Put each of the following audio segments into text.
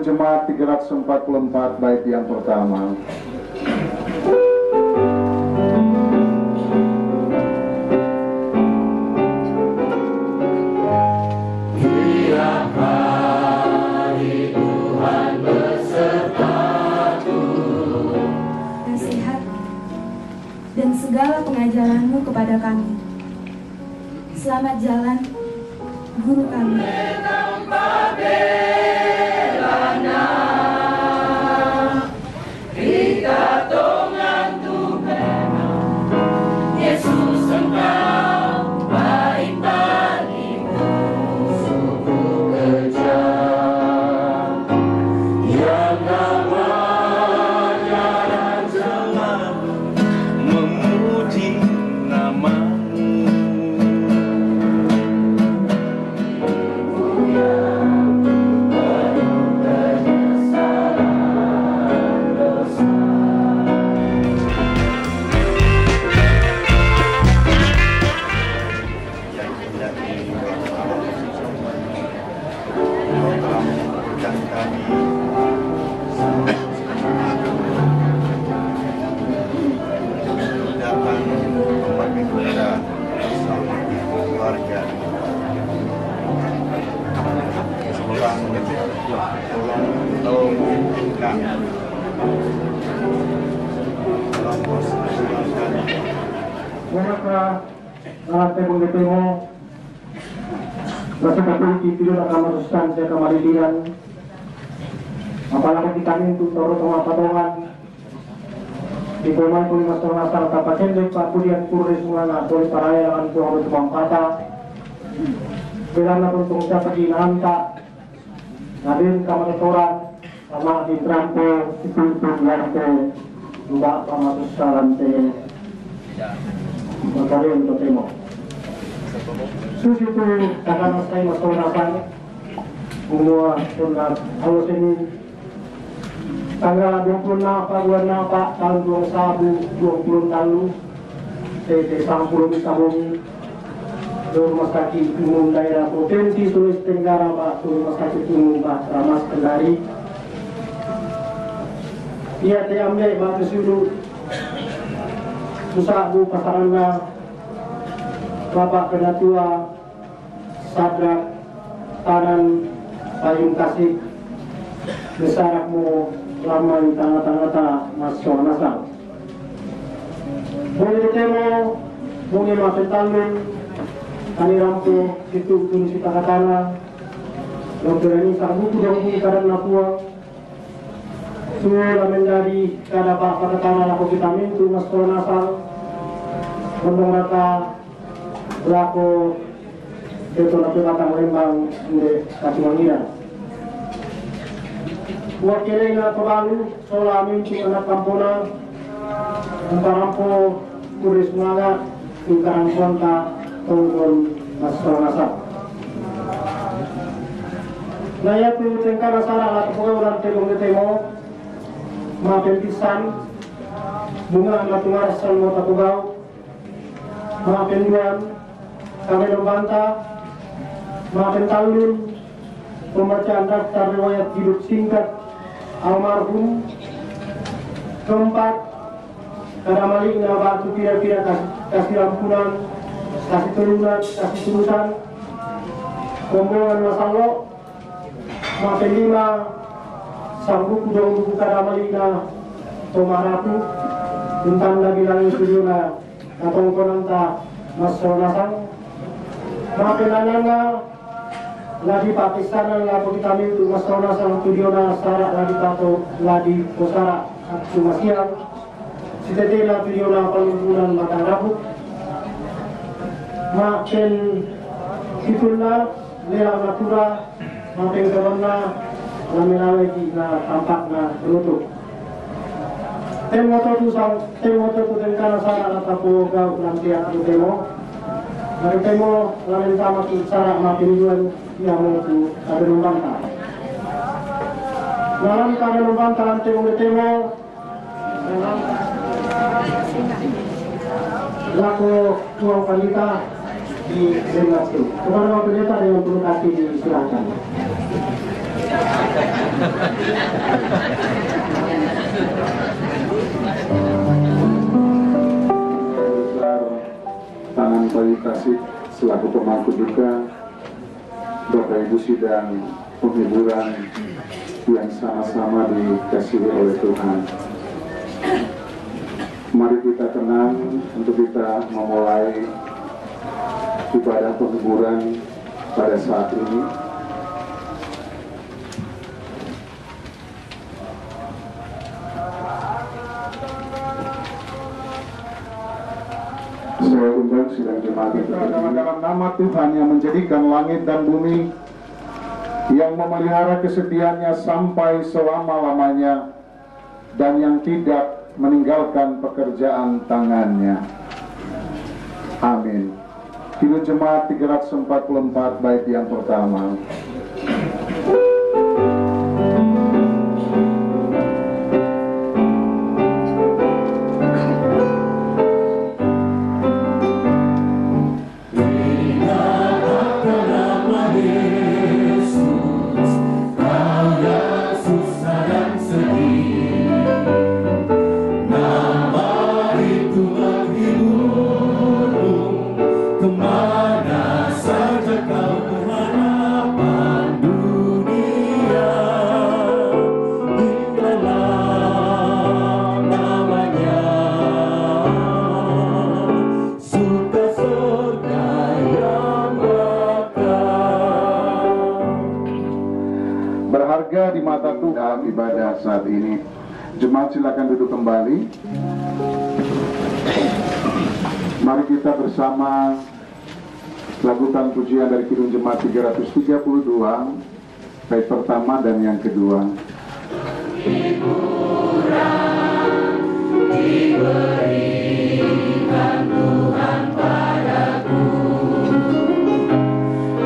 jemaat 344 bait yang pertama. Dan segala pengajaranmu kepada kami. Selamat jalan, guru kami. Yesus engkau baik bagimu, suku kejam yang namanya Raja memuji namamu. Maka nanti mengetemu rasa kapal itu akan merusak saya kemaridian. Apalagi kita itu turut pengapatongan di pemain pun masalah asal kapal cendek pak pudian kuris mulai boleh parayangan pun harus bang kata. Bila pun pengusaha di nanta, nadin kamar orang sama di trampo itu lante mbak pamatus lante. Magkaroon ito tayo mo. Susi ito kakanas tayo masonasan. Gumawa ito na halos ini tanggal 20 na pa, buwan na pa, tahun 2020 lalu. Tete 10 tahun Rumah Sakit Umum Daerah Provinsi Sulawesi Tenggara Pak, Rumah Sakit Umum Pak Ramas Kendari. Ia diambil Pak Kesudu Pusat Bu Pasarana Bapak Kedatua Sadrak Tanan Payung Kasih Besarakmu Lamai Tangata Nasional Mungkin temo Mungkin maafin talun Kani rampu Itu tulis kita katana Dokter ini sarbuku dong Kadang napua Semua menjadi kada pak katakanlah aku vitamin tu masuk nasal undang rata laku itu nanti kata melembang di kasih mangira. Wakilnya terlalu soal amin tu anak kampuna umparampo kuris semangat tingkaran konta tunggun masuk nasal. Nah ya tu tingkar nasara atau pengawal telung temo maafin pisan bunga matungar asal mau takubau maafin duan kami membantah maafin talun pembacaan daftar riwayat hidup singkat almarhum. Keempat kada malikna batu kira-kira kasih ampunan kasih turutan rombongan masallo. Maafin 5 sanggup dong buku kada malina tomaraku tentang lagi lang sujuna atong konanta masonasan makinananga lagi Pakistan nga po kita mintu masonasan tudiona sara lagi tato lagi kosara at sumasiang si tetela tudiona palumpunan matangabuk makin situna lela natura makin kawana namanya lagi na tampak na penutup. Temo tu tengkara sana atapo gau nanti aku temo. Mari temo lain sama tu cara mapinjuan yang mau tu ada membantah. Dalam kami membantah temo laku uang wanita di Sengat itu. Kepada pendeta dengan penuh kasih disilakan. termasuk juga Bapak Ibu sidang penghiburan yang sama-sama dikasihi oleh Tuhan. Mari kita tenang untuk kita memulai ibadah penghiburan pada saat ini. Saya undang sidang jemaat dalam nama Tuhan yang menjadikan langit dan bumi, yang memelihara kesetiaannya sampai selama-lamanya, dan yang tidak meninggalkan pekerjaan tangannya. Amin. Kidung Jemaat 344 bait yang pertama. Kemana saja kau berharapan dunia, di dalam namanya suka surga yang bakal. Berharga di mata Tuhan ibadah saat ini. Jemaat silakan duduk kembali. Mari kita bersama lakukan pujian dari Kidung Jemaat 332 bait pertama dan yang kedua. Diberikan Tuhan padaku,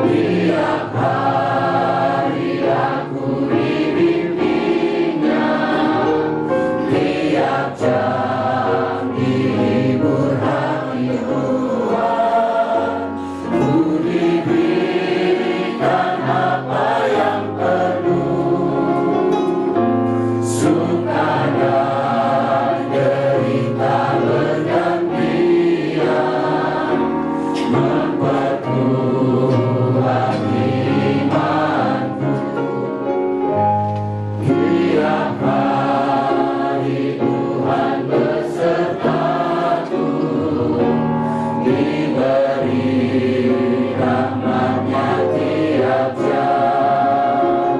tiap hari aku dibimbingnya, tiap jam dihibur hati Tuhan. Ku diberikan apa yang perlu, suka dan derita bergantian, memperkuat imanku. Tiap hari Tuhan besertaku, diberi rahmat-Nya tiap jam,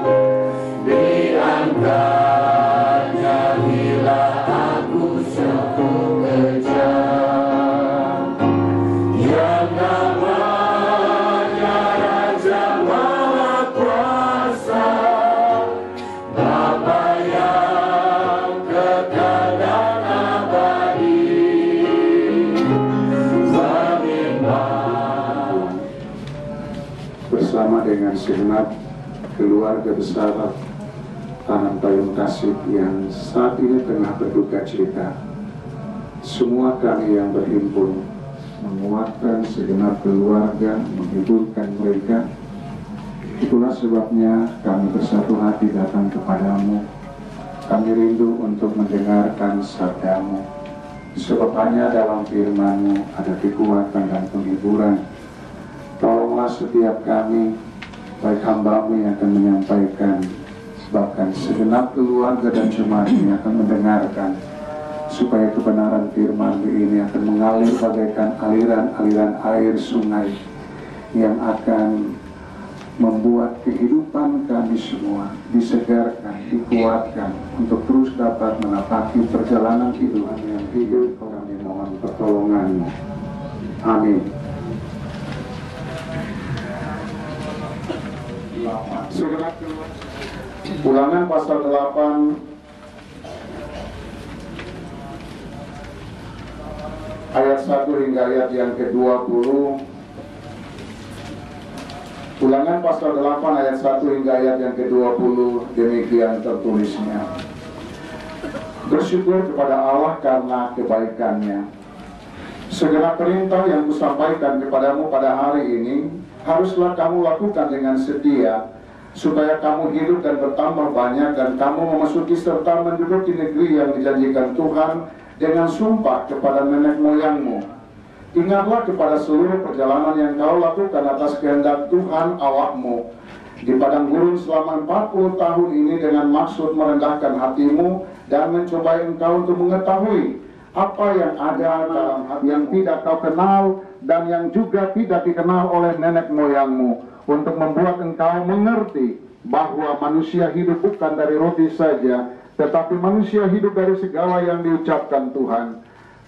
diangkatnya bila aku sungguh kejam. Yang namanya Raja Maha Kuasa, Bapa yang kekal dan abadi, beriman Bersama dengan segenap keluarga besar Tahan Payung Tasik yang saat ini tengah berduka cita, semua kami yang berhimpun menguatkan segenap keluarga, menghiburkan mereka. Itulah sebabnya kami bersatu hati datang kepadamu. Kami rindu untuk mendengarkan sabdamu, sebab hanya dalam firman-Mu ada kekuatan dan penghiburan. Tolonglah setiap kami, baik hamba-Mu yang akan menyampaikan, bahkan segenap keluarga dan jemaat ini akan mendengarkan, supaya kebenaran firman-Mu ini akan mengalir bagaikan aliran-aliran air sungai yang akan membuat kehidupan kami semua disegarkan, dikuatkan untuk terus dapat menapaki perjalanan kehidupan yang hidup. Kami mohon pertolongan-Mu. Amin. Ulangan pasal 8 ayat 1 hingga ayat yang ke-20. Ulangan pasal 8 ayat 1 hingga ayat yang ke-20, demikian tertulisnya. Bersyukur kepada Allah karena kebaikan-Nya. Segala perintah yang kusampaikan kepadamu pada hari ini haruslah kamu lakukan dengan setia, supaya kamu hidup dan bertambah banyak, dan kamu memasuki serta menduduki negeri yang dijanjikan Tuhan dengan sumpah kepada nenek moyangmu, Ingatlah kepada seluruh perjalanan yang kau lakukan atas kehendak Tuhan Allahmu di padang gurun selama 40 tahun ini dengan maksud merendahkan hatimu dan mencobai engkau untuk mengetahui apa yang ada dalam hati yang tidak kau kenal dan yang juga tidak dikenal oleh nenek moyangmu, untuk membuat engkau mengerti bahwa manusia hidup bukan dari roti saja, tetapi manusia hidup dari segala yang diucapkan Tuhan.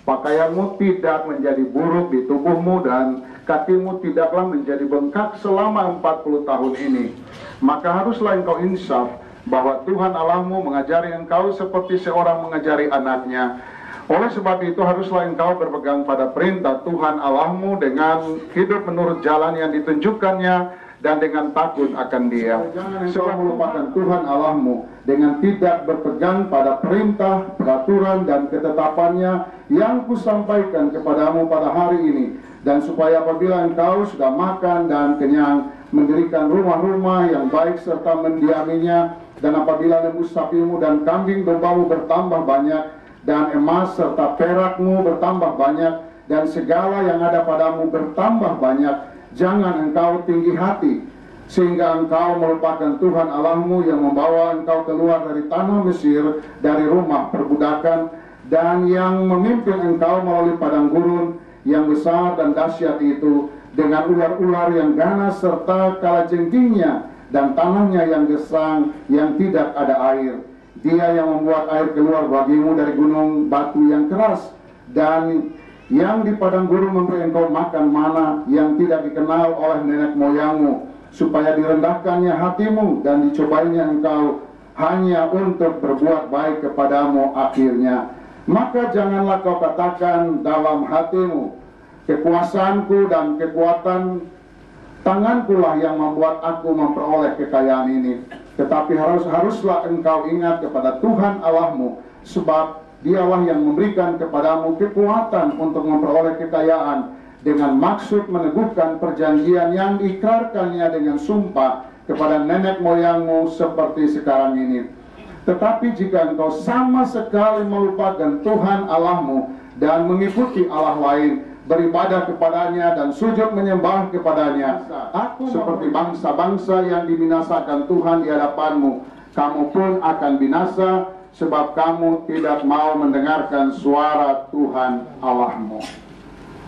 Pakaianmu tidak menjadi buruk di tubuhmu dan kakimu tidaklah menjadi bengkak selama 40 tahun ini. Maka haruslah engkau insaf bahwa Tuhan Allahmu mengajari engkau seperti seorang mengajari anaknya. Oleh sebab itu haruslah engkau berpegang pada perintah Tuhan Allahmu dengan hidup menurut jalan yang ditunjukkannya dan dengan takut akan Dia. Jangan engkau melupakan Tuhan Allahmu dengan tidak berpegang pada perintah, peraturan, dan ketetapannya yang kusampaikan kepadamu pada hari ini. Dan supaya apabila engkau sudah makan dan kenyang, mendirikan rumah-rumah yang baik serta mendiaminya, dan apabila lembu sapimu dan kambing dombamu bertambah banyak, dan emas serta perakmu bertambah banyak, dan segala yang ada padamu bertambah banyak, jangan engkau tinggi hati, sehingga engkau melupakan Tuhan Allahmu yang membawa engkau keluar dari tanah Mesir, dari rumah perbudakan, dan yang memimpin engkau melalui padang gurun yang besar dan dahsyat itu, dengan ular-ular yang ganas serta kalajengkingnya, dan tanahnya yang gesang, yang tidak ada air. Dia yang membuat air keluar bagimu dari gunung batu yang keras, dan yang di padang gurun memberi engkau makan mana yang tidak dikenal oleh nenek moyangmu, supaya direndahkannya hatimu dan dicobainya engkau hanya untuk berbuat baik kepadamu akhirnya. Maka janganlah kau katakan dalam hatimu, kekuasaanku dan kekuatan tangankulah yang membuat aku memperoleh kekayaan ini. Tetapi haruslah engkau ingat kepada Tuhan Allahmu, sebab Dialah yang memberikan kepadamu kekuatan untuk memperoleh kekayaan, dengan maksud meneguhkan perjanjian yang diikrarkannya dengan sumpah kepada nenek moyangmu seperti sekarang ini. Tetapi jika engkau sama sekali melupakan Tuhan Allahmu dan mengikuti Allah lain, beribadah kepadanya dan sujud menyembah kepadanya, aku seperti bangsa-bangsa yang dibinasakan Tuhan di hadapanmu, kamu pun akan binasa, sebab kamu tidak mau mendengarkan suara Tuhan Allahmu.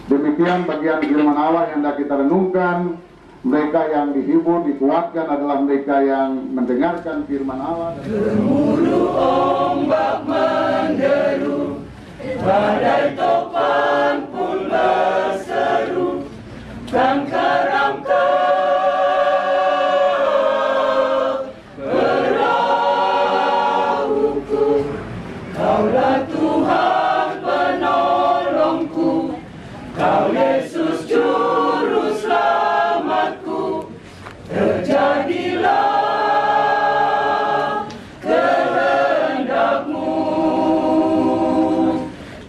Demikian bagian firman Allah yang hendak kita renungkan. Mereka yang dihibur, dikuatkan adalah mereka yang mendengarkan firman Allah. Gemuruh ombak menderu, badai topan pun berseru, kan kerangka perahuku, Kaulah Tuhan penolongku, Kau Yesus juru selamatku. Terjadilah kehendakmu,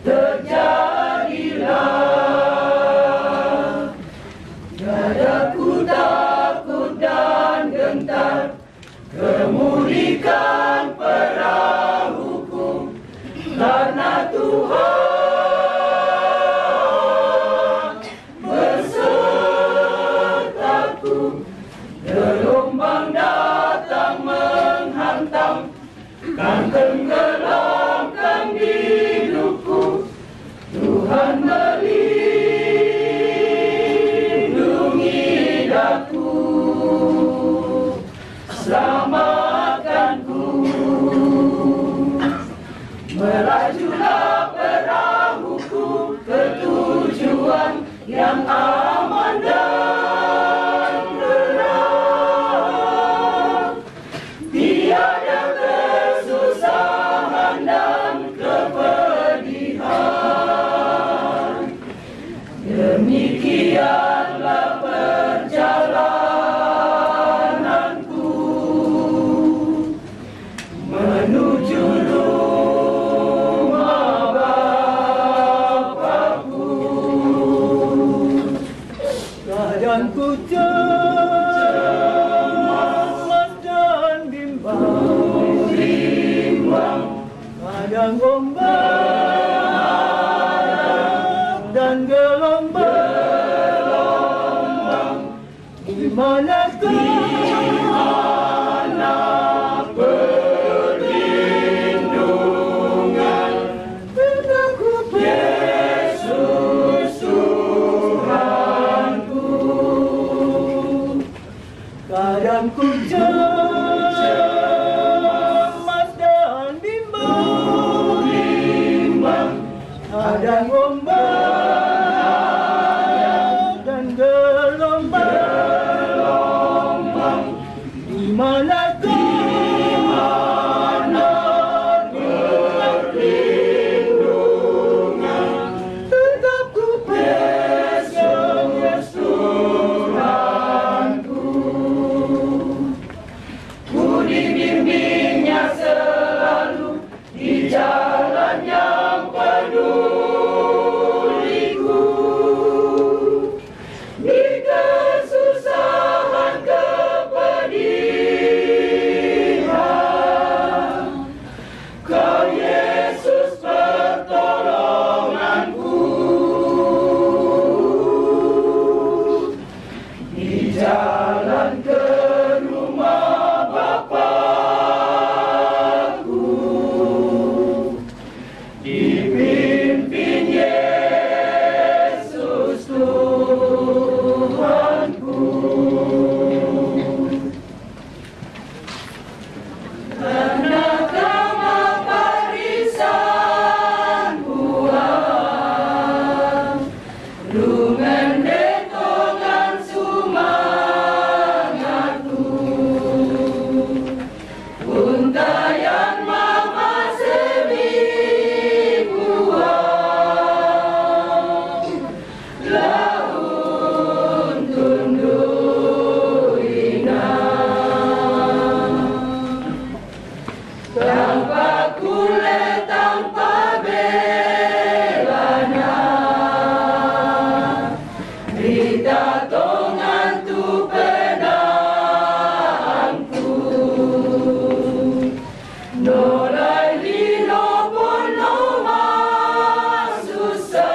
terjadilah. Dadaku takut dan gentar, kemulikan perahuku, karena Tuhan bersertaku. Gelombang datang menghantam, kan tenggelamkan hidupku. Tuhan melindungi daku, selamatkanku. Melajulah perahuku ke tujuan yang aman dan tenang. Tiada kesusahan dan kepedihan. Demikianlah perjalananku menuju rumah Bapakku. Keadaanku cemas dan bimbang, kadang ombak dan gelombang tanpa kulit, tanpa belana, Rita tongan tu penangku, nolai lino pun loma susah,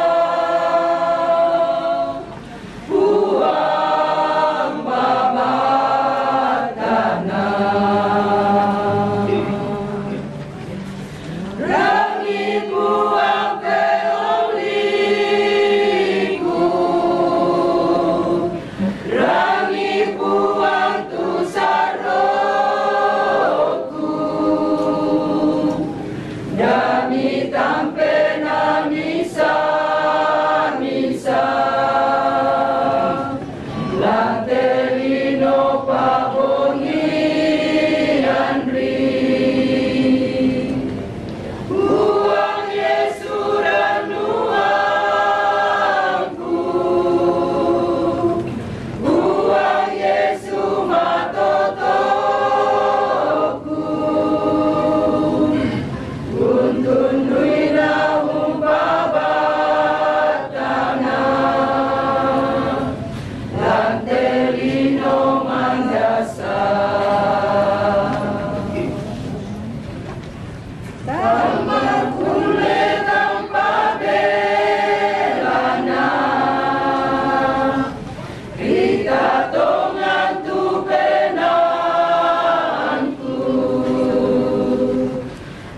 buang babat tanah, rangi buang peoliku, rangi buang tu saroku, Dami tampe na misa, lanterino pabongi andri, buang Yesu ranuangku, buang Yesu matotoku, Untun nuina umbabat tanah, lanterino mandasa, tanpa kulit, tanpa belana, Rita tongan tu penangku,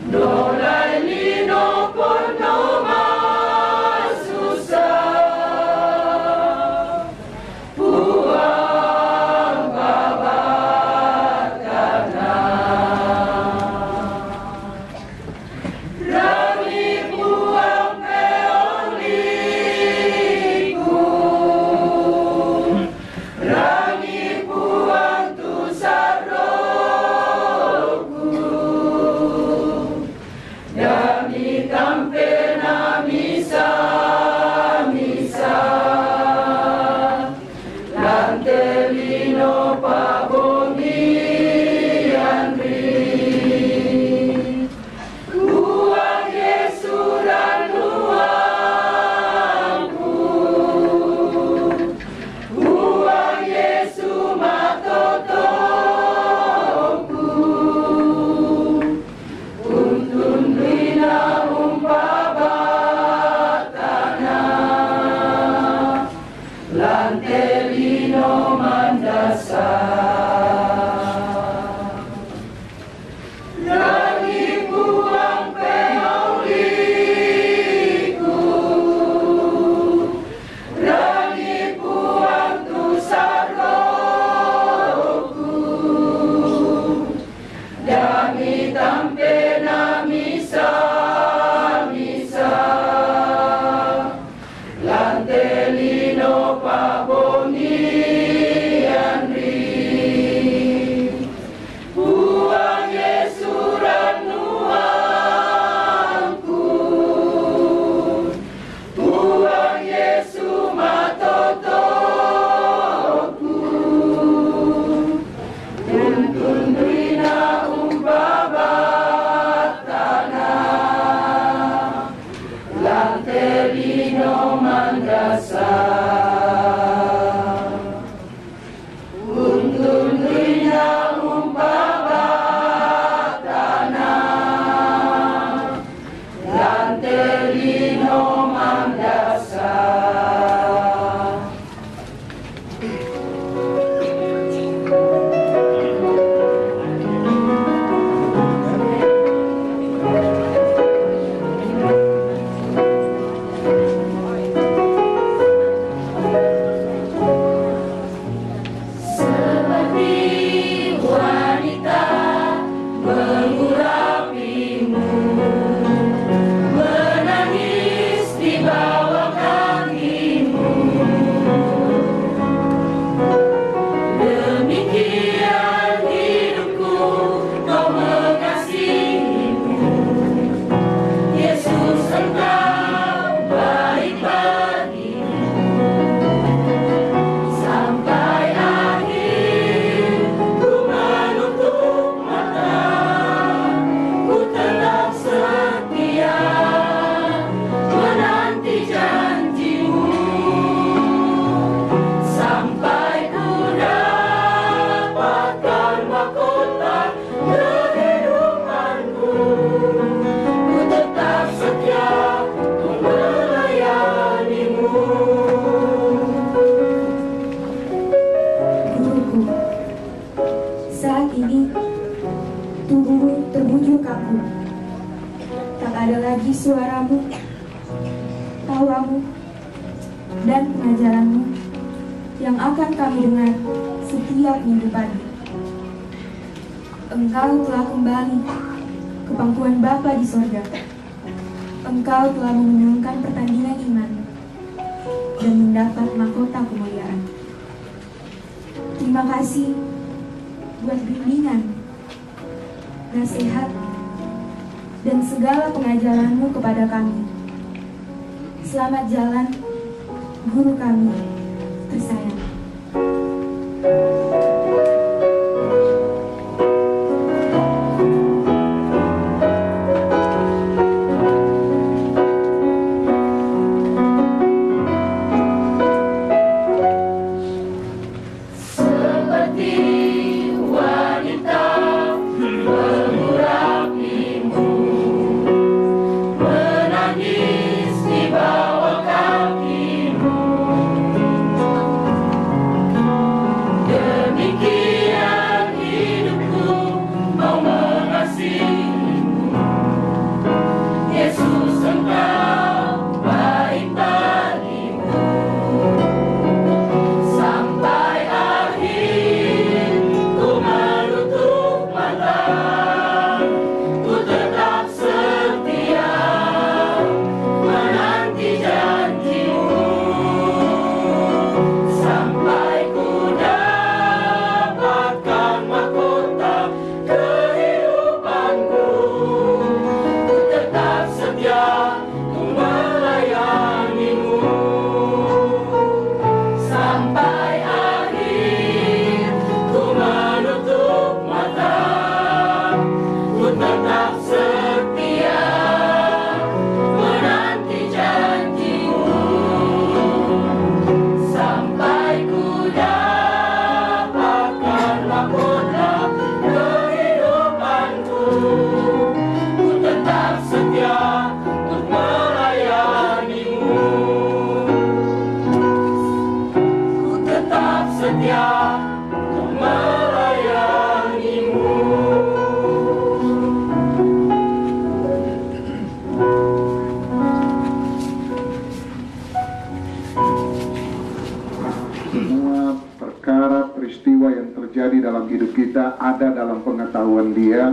nolai lino pun noma susah, buang babat tanah. aku. Tak ada lagi suaramu, tawamu, dan pengajaranmu yang akan kami dengar setiap minggu pagi. Engkau telah kembali ke pangkuan Bapa di sorga. Engkau telah memenangkan pertandingan iman dan mendapat mahkota kemuliaan. Terima kasih buat bimbingan, nasihat, dan segala pengajaranmu kepada kami. Selamat jalan, guru kami tersayang. Peristiwa yang terjadi dalam hidup kita ada dalam pengetahuan Dia,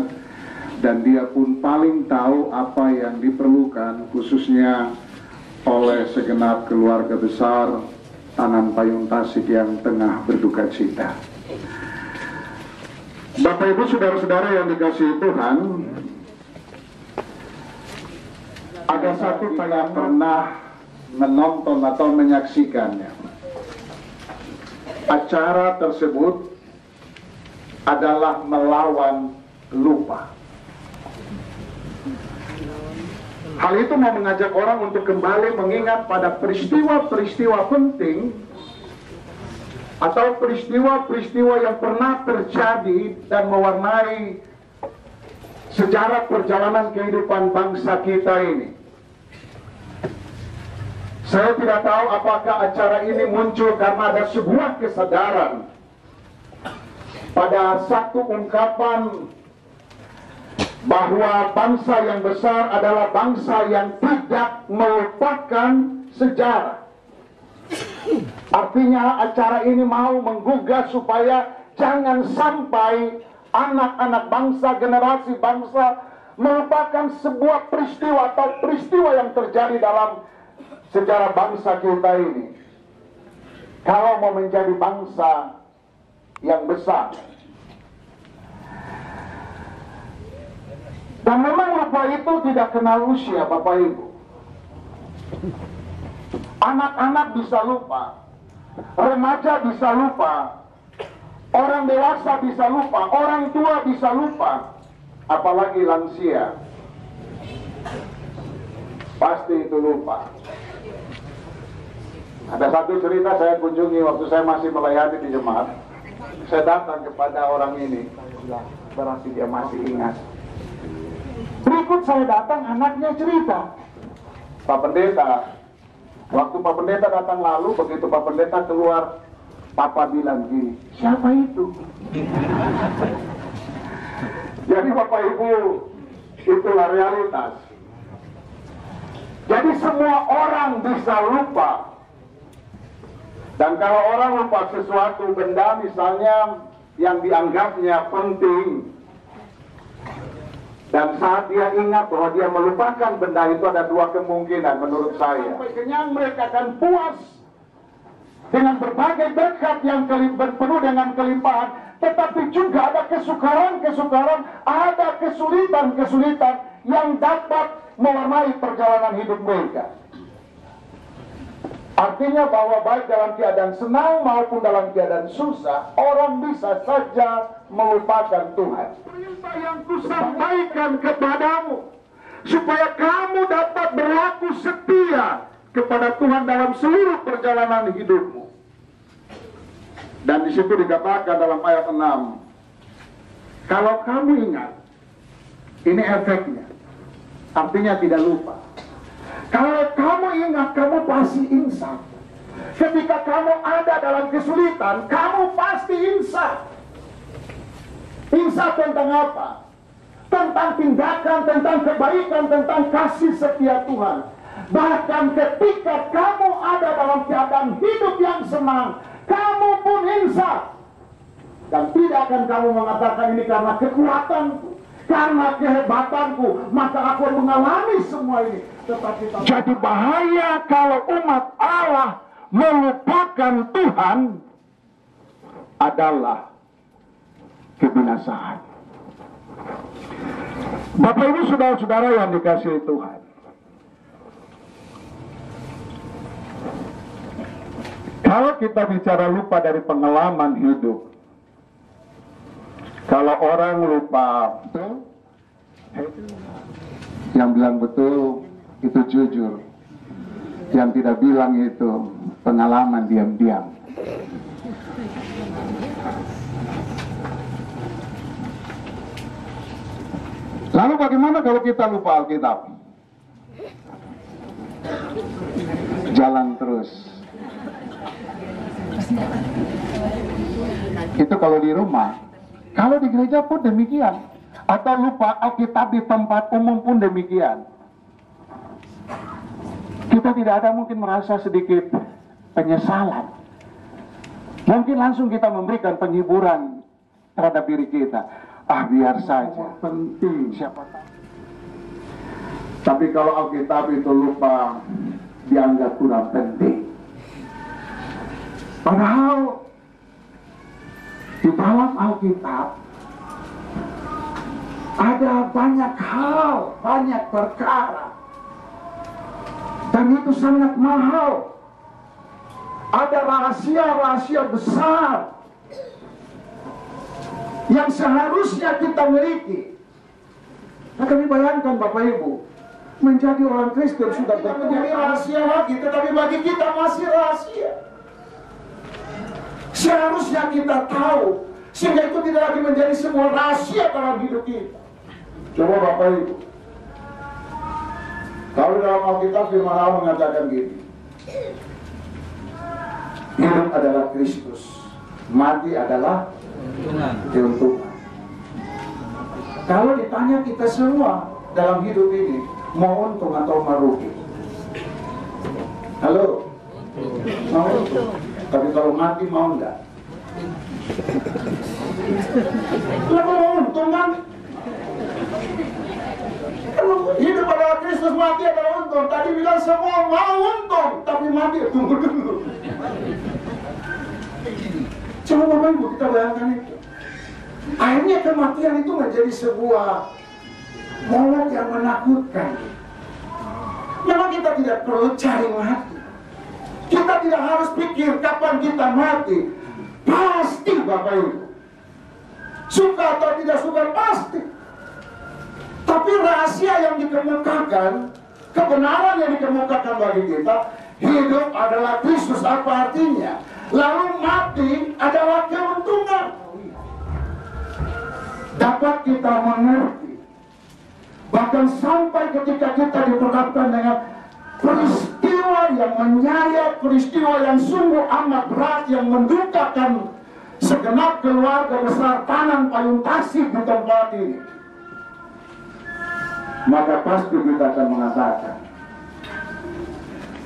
dan Dia pun paling tahu apa yang diperlukan khususnya oleh segenap keluarga besar Tanan Payung Tasik yang tengah berduka cita. Bapak Ibu saudara-saudara yang dikasihi Tuhan, ada satu saya pernah menonton atau menyaksikannya. Acara tersebut adalah melawan lupa. Hal itu mau mengajak orang untuk kembali mengingat pada peristiwa-peristiwa penting atau peristiwa-peristiwa yang pernah terjadi dan mewarnai sejarah perjalanan kehidupan bangsa kita ini. Saya tidak tahu apakah acara ini muncul karena ada sebuah kesadaran pada satu ungkapan bahwa bangsa yang besar adalah bangsa yang tidak melupakan sejarah. Artinya acara ini mau menggugah supaya jangan sampai anak-anak bangsa, generasi bangsa melupakan sebuah peristiwa atau peristiwa yang terjadi dalam sejarah bangsa kita ini. Kalau mau menjadi bangsa yang besar. Dan memang lupa itu tidak kenal usia, Bapak Ibu. Anak-anak bisa lupa, remaja bisa lupa, orang dewasa bisa lupa, orang tua bisa lupa, apalagi lansia. Pasti itu lupa. Ada satu cerita saya kunjungi waktu saya masih melayani di jemaat. Saya datang kepada orang ini, berarti dia masih ingat. Berikut saya datang, anaknya cerita, Pak Pendeta, waktu Pak Pendeta datang lalu, begitu Pak Pendeta keluar, Papa bilang gini, siapa itu? Jadi Bapak Ibu, adalah realitas. Jadi semua orang bisa lupa. Dan kalau orang lupa sesuatu benda misalnya yang dianggapnya penting, dan saat dia ingat bahwa dia melupakan benda itu, ada dua kemungkinan menurut saya. Sampai kenyang mereka akan puas dengan berbagai berkat yang penuh dengan kelimpahan, tetapi juga ada kesukaran-kesukaran, ada kesulitan-kesulitan yang dapat mewarnai perjalanan hidup mereka. Artinya bahwa baik dalam keadaan senang maupun dalam keadaan susah, orang bisa saja melupakan Tuhan. Perintah yang kusampaikan kepadamu, supaya kamu dapat berlaku setia kepada Tuhan dalam seluruh perjalanan hidupmu. Dan di situ dikatakan dalam ayat 6, kalau kamu ingat, ini efeknya, artinya tidak lupa. Kalau kamu ingat, kamu pasti insaf. Ketika kamu ada dalam kesulitan, kamu pasti insaf. Insaf tentang apa? Tentang tindakan, tentang kebaikan, tentang kasih setia Tuhan. Bahkan ketika kamu ada dalam keadaan hidup yang senang, kamu pun insaf. Dan tidak akan kamu mengatakan ini karena kekuatanku, karena kehebatanku, maka aku mengalami semua ini. Jadi bahaya kalau umat Allah melupakan Tuhan adalah kebinasaan. Bapak Ibu saudara-saudara yang dikasihi Tuhan, kalau kita bicara lupa dari pengalaman hidup, kalau orang lupa, yang bilang betul itu jujur, yang tidak bilang itu pengalaman diam-diam. Lalu bagaimana kalau kita lupa Alkitab? Jalan terus. Itu kalau di rumah. Kalau di gereja pun demikian. Atau lupa Alkitab di tempat umum pun demikian. Kita tidak ada mungkin merasa sedikit penyesalan. Mungkin langsung kita memberikan penghiburan terhadap diri kita. Ah, biar saja. Penting, siapa tahu. Tapi kalau Alkitab itu lupa, dianggap kurang penting. Padahal di dalam Alkitab ada banyak hal, banyak perkara, dan itu sangat mahal. Ada rahasia-rahasia besar yang seharusnya kita miliki. Nah, kami bayangkan Bapak Ibu, menjadi orang Kristen sudah menjadi rahasia lagi, tetapi bagi kita masih rahasia. Seharusnya kita tahu, sehingga itu tidak lagi menjadi semua rahasia dalam hidup kita. Coba Bapak Ibu, kalau dalam Alkitab firman Allah mengatakan gini, hidup adalah Kristus, mati adalah keuntungan. Kalau ditanya kita semua dalam hidup ini, mau untung atau merugi? Halo? Mau untung. Tapi kalau mati mau enggak? Lalu mau untung kan? Hidup adalah Kristus, mati adalah untung. Tadi bilang semua mau untung, tapi mati tunggu dulu. Coba Bapak Ibu kita bayangkan itu. Akhirnya kematian itu menjadi sebuah momen yang menakutkan. Memang kita tidak perlu cari mati. Kita tidak harus pikir kapan kita mati. Pasti Bapak Ibu. Suka atau tidak suka pasti. Tapi rahasia yang dikemukakan, kebenaran yang dikemukakan bagi kita, hidup adalah Kristus. Apa artinya? Lalu mati adalah keuntungan. Dapat kita mengerti. Bahkan sampai ketika kita diperhadapkan dengan peristiwa yang menyayat, peristiwa yang sungguh amat berat, yang mendukakan segenap keluarga besar Tanan Payung Tasik di tempat ini. maka pasti kita akan mengatakan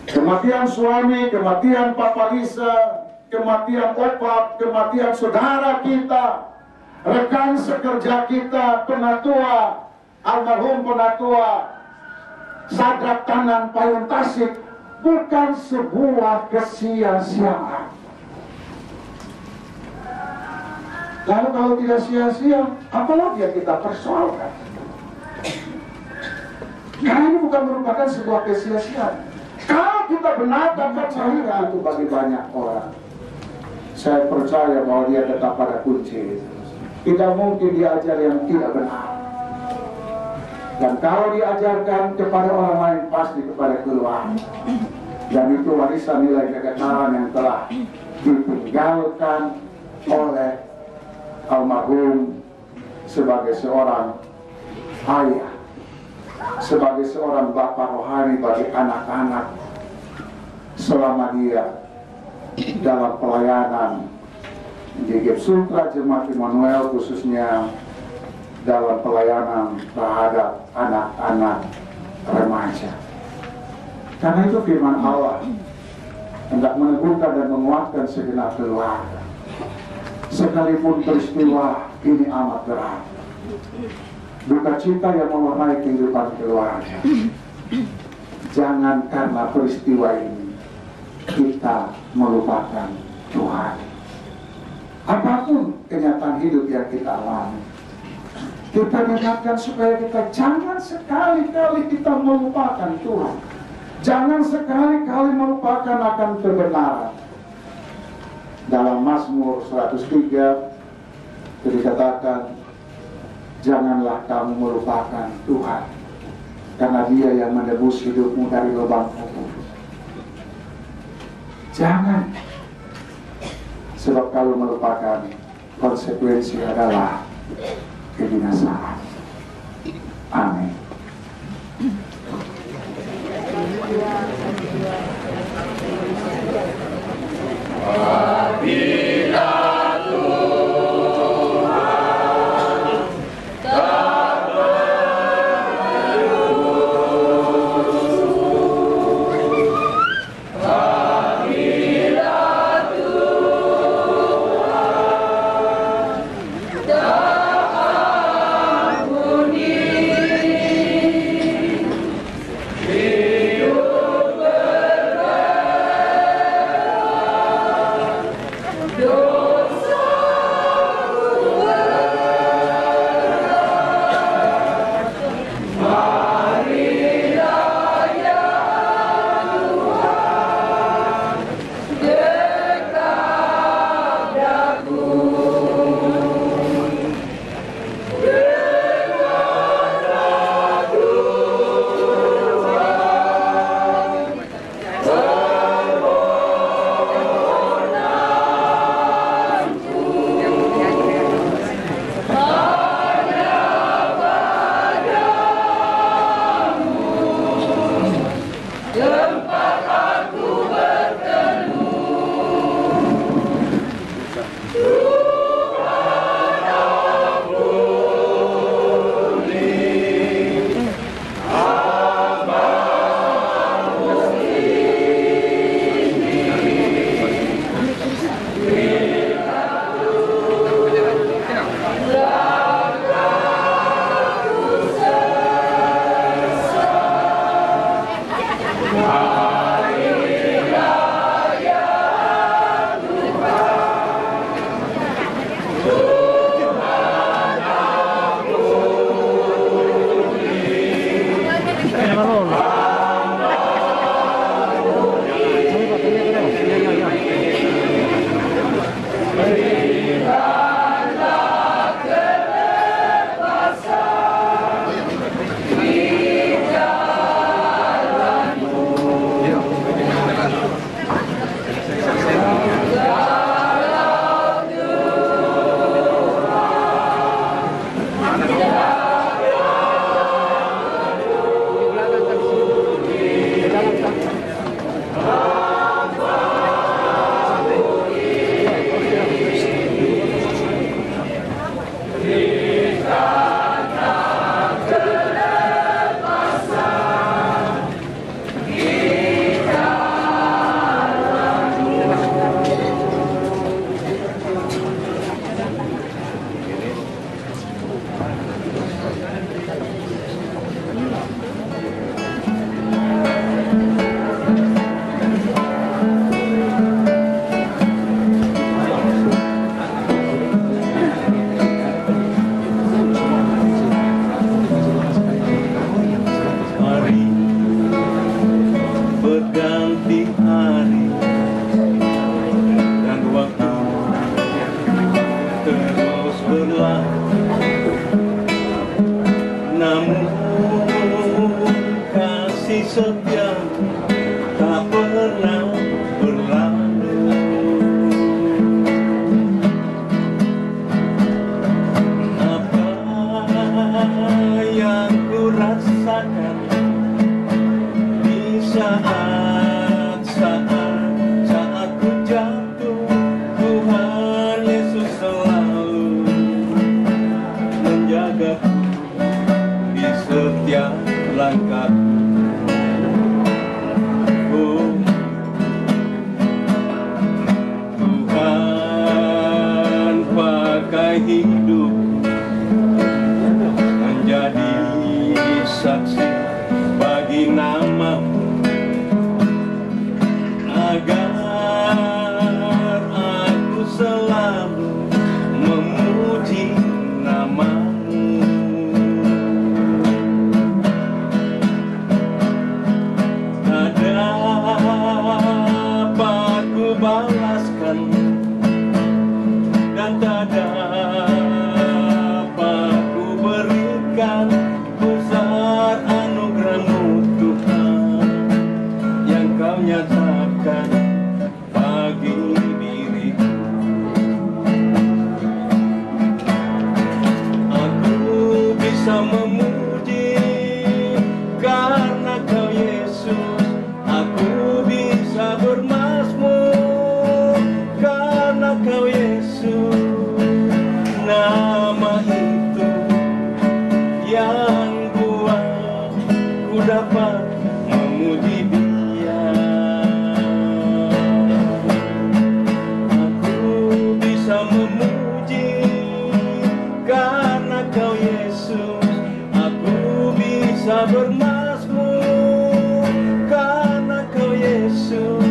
kematian suami, kematian Papa Lisa, kematian opat, kematian saudara kita, rekan sekerja kita, penatua, almarhum penatua Sadrak Tanan Payung Tasik, bukan sebuah kesia-siaan. Lalu kalau tidak sia-sia, apalagi yang kita persoalkan? Karena ini bukan merupakan sebuah kesia-siaan. Kalau kita benarkan percaya itu bagi banyak orang, saya percaya bahwa dia tetap pada kunci. Tidak mungkin diajar yang tidak benar. Dan kalau diajarkan kepada orang lain, pasti kepada keluarga. Dan itu warisan nilai kekekalan yang telah ditinggalkan oleh almarhum sebagai seorang ayah, sebagai seorang bapak rohani bagi anak-anak selama dia dalam pelayanan di Gap Sutra Jemaat Immanuel, khususnya dalam pelayanan terhadap anak-anak remaja. Karena itu firman Allah hendak meneguhkan dan menguatkan segenap keluarga. Sekalipun peristiwa ini amat berat, duka cita yang mewarnai kehidupan keluarga, jangan karena peristiwa ini kita melupakan Tuhan. Apapun kenyataan hidup yang kita alami, kita ingatkan supaya kita jangan sekali-kali kita melupakan Tuhan. Jangan sekali-kali melupakan akan kebenaran. Dalam Mazmur 103 dikatakan, janganlah kamu melupakan Tuhan, karena Dia yang menebus hidupmu dari lubang kubur. Jangan, sebab kalau melupakan, konsekuensi adalah kebinasaan. Amin. Apabila Tuhan tak berurus, apabila Tuhan tak ampuni, setia tak pernah berlalu. Apa yang ku rasakan di saat ku jatuh, Tuhan Yesus selalu menjagaku di setiap langkahku. Oh, Tuhan pakai hidup menjadi saksi bagi nama-Mu, agar aku selalu memuji nama-Mu. Tak dapat ku balaskan dan tak dapat ku berikan besar anugerah-Mu, Tuhan, yang Kau nyatakan bagi diriku. Aku bisa memuji karena Kau Yesus. Aku bisa bermazmur karena Kau Yesus. Nama itu yang buat ku dapat memuji Dia. Aku bisa memuji karena Kau Yesus. Aku bisa bermazmur karena Kau Yesus.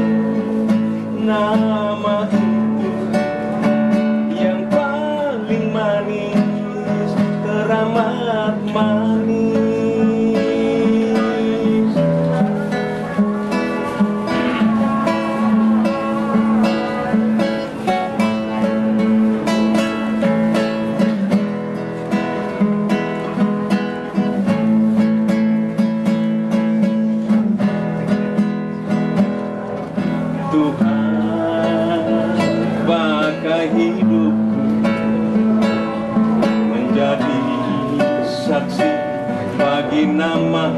Nama itu yang paling manis, teramat manis. Tuhan pakai hidupku menjadi saksi bagi nama,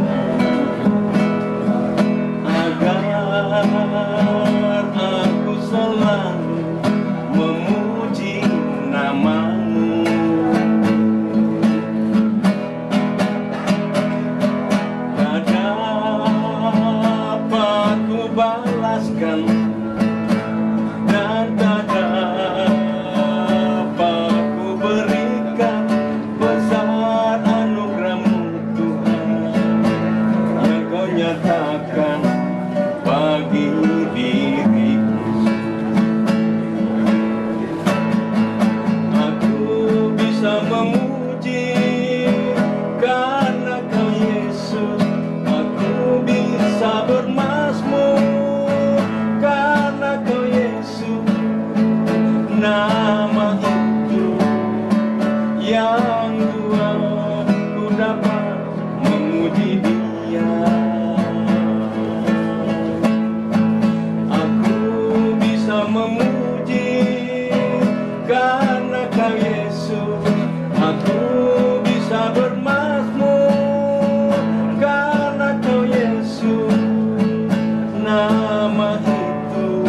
agar aku selalu memuji nama-Mu. Tak dapat ku balaskan dan tak dapat ku berikan besar anugerah-Mu, Tuhan, yang Kau nyatakan bagi diriku. Aku bisa memuji karena Kau Yesus. Aku bisa bermazmur karena Kau Yesus. Nama itu yang buat ku dapat memuji Dia. Aku bisa memuji karena Kau Yesus. Aku bisa bermazmur karena Kau Yesus. Nama itu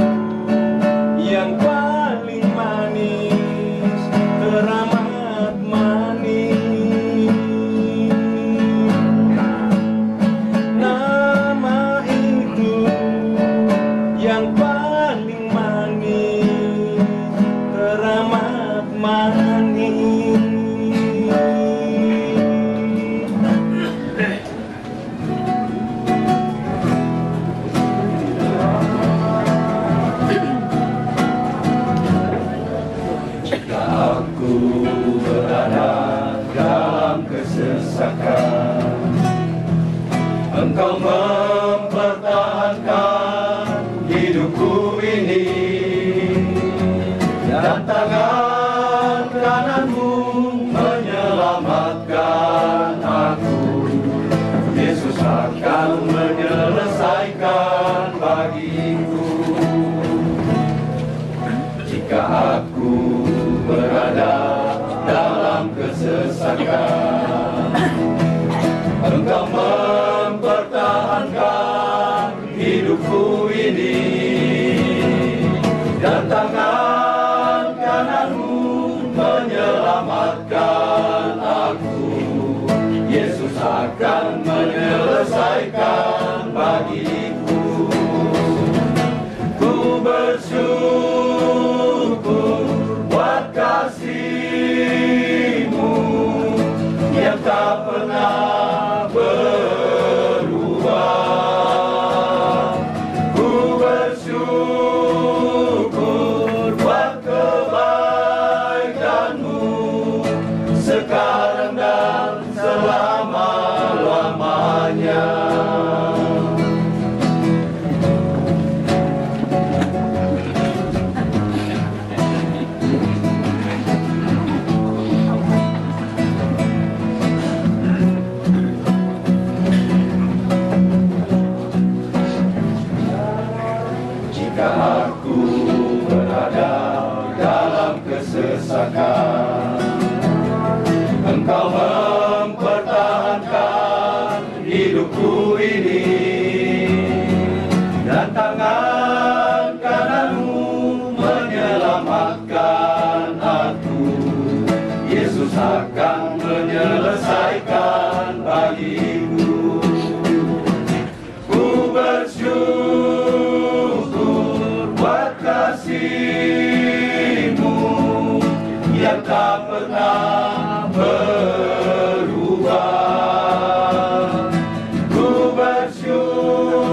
yang paling manis, teramat manis. Nama itu yang paling manis, teramat manis. Aku berada dalam kesesakan, Engkau mempertahankan hidupku ini, dan tangan kanan-Mu menyelamatkan aku. Yesus akan menyelamatkan aku berada dalam kesesakan, Engkau mempertahankan hidupku ini, dan tangan kananmu menyelamatkan aku. Yesus akan menyelesaikan bagiku. Ku bersyukur buat kasih-Mu yang tak pernah berubah. Ku bersyukur buat kebaikan-Mu sekarang dan selama-lamanya. Jika aku berada dalam kesesakan, Engkau mempertahankan hidupku ini, dan tangan kananmu menyelamatkan aku. Yesus akan menyelesaikan bagiku. Ku bersyukur buat kasih-Mu yang tak pernah berubah. Ku bersyukur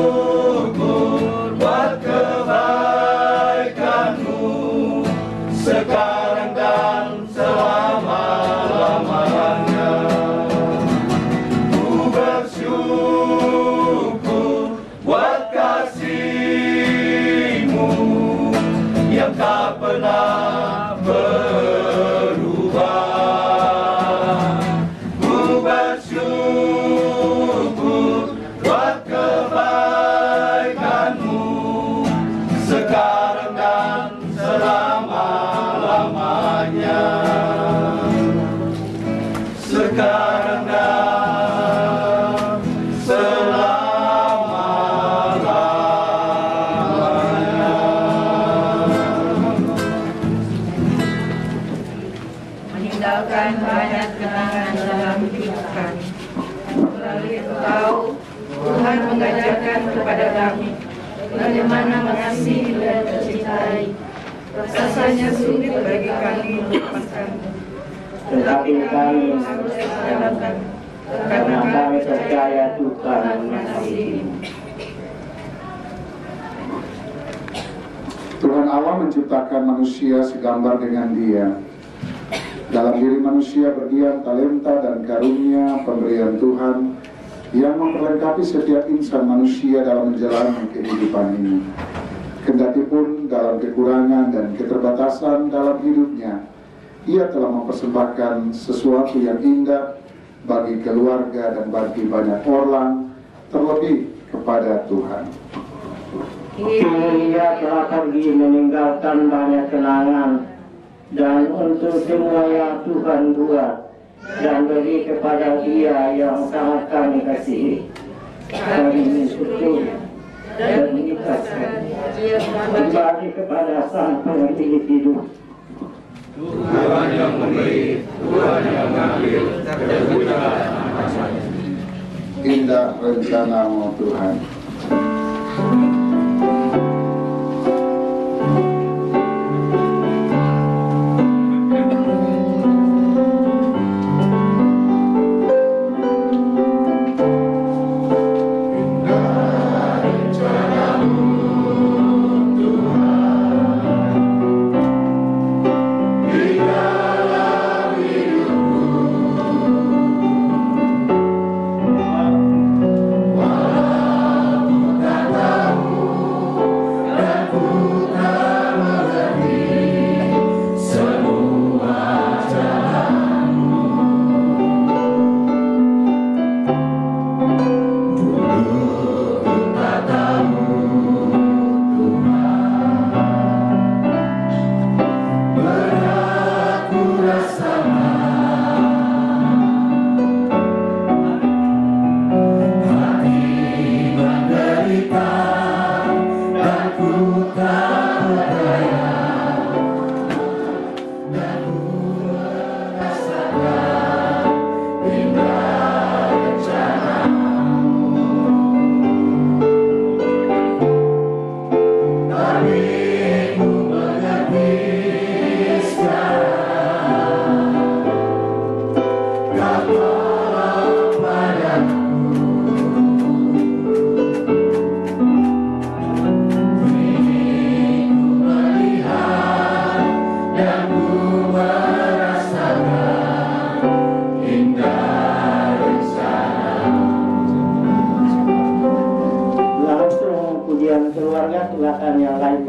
buat kebaikan-Mu sekarang dan selama-lamanya. Ku bersyukur buat kasih-Mu yang tak pernah berubah. Ku bersyukur buat kebaikan-Mu sekarang dan selama-lamanya. Sekarang dan selama-lamanya. Meninggalkan banyak kenangan dalam hidup kami. Melalui Engkau, Tuhan mengajarkan kepada kami bagaimana mengasihi dan mencintai. Rasanya sulit bagi kami melupakan-Mu, tetapi kami harus melakukan karena kami percaya Tuhan mengasihi-Mu. Tuhan Allah menciptakan manusia segambar dengan Dia. Dalam diri manusia berdiam talenta dan karunia pemberian Tuhan yang memperlengkapi setiap insan manusia dalam menjalani kehidupan ini. Kendati pun dalam kekurangan dan keterbatasan dalam hidupnya, Ia telah mempersembahkan sesuatu yang indah bagi keluarga dan bagi banyak orang, terlebih kepada Tuhan. Ia telah pergi meninggalkan banyak kenangan, dan untuk semua yang Tuhan buat dan beri kepada Dia yang sangat kami kasihi, kami bersyukur dan mengikhlaskan kembali kepada Sang Penghuni hidup. Tuhan yang memberi, Tuhan yang mengambil, terpujilah nama-Nya. Indah rencana-Mu Tuhan. Walau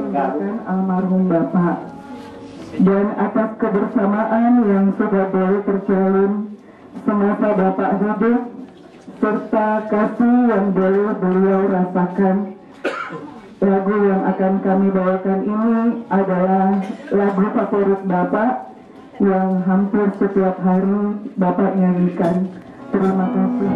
meninggalkan almarhum Bapak, dan atas kebersamaan yang sudah boleh terjalin semasa Bapak hidup, serta kasih yang boleh beliau rasakan. Lagu yang akan kami bawakan ini adalah lagu favorit Bapak yang hampir setiap hari Bapak nyanyikan. Terima kasih.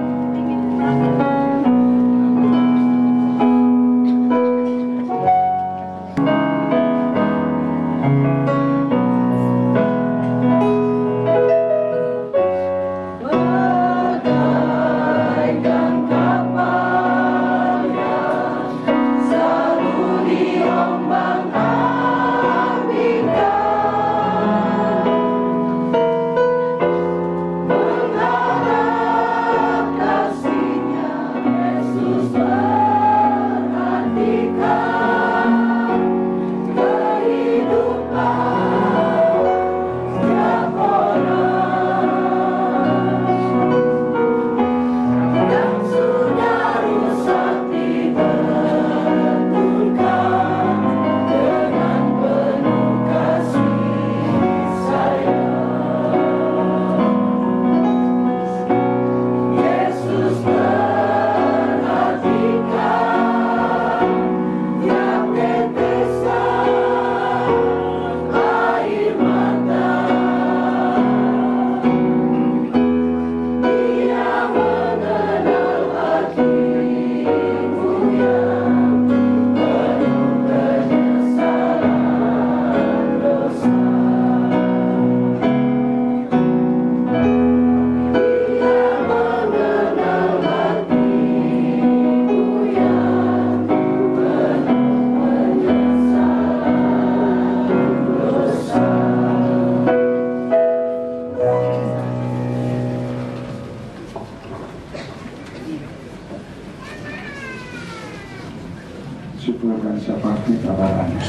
Syukur dan syafaqat kabarannya.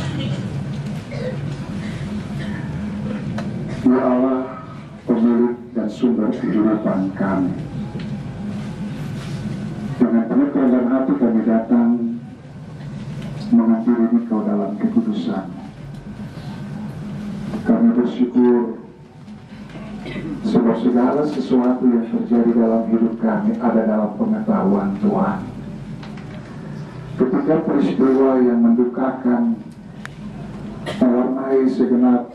Ya Allah, pemilik dan sumber kehidupan kami, dengan penuh kerendahan hati kami datang menghampiri Engkau dalam kekudusan. Kami bersyukur sebab segala sesuatu yang terjadi dalam hidup kami ada dalam pengetahuan Tuhan. Ketika peristiwa yang mendukakan mewarnai segenap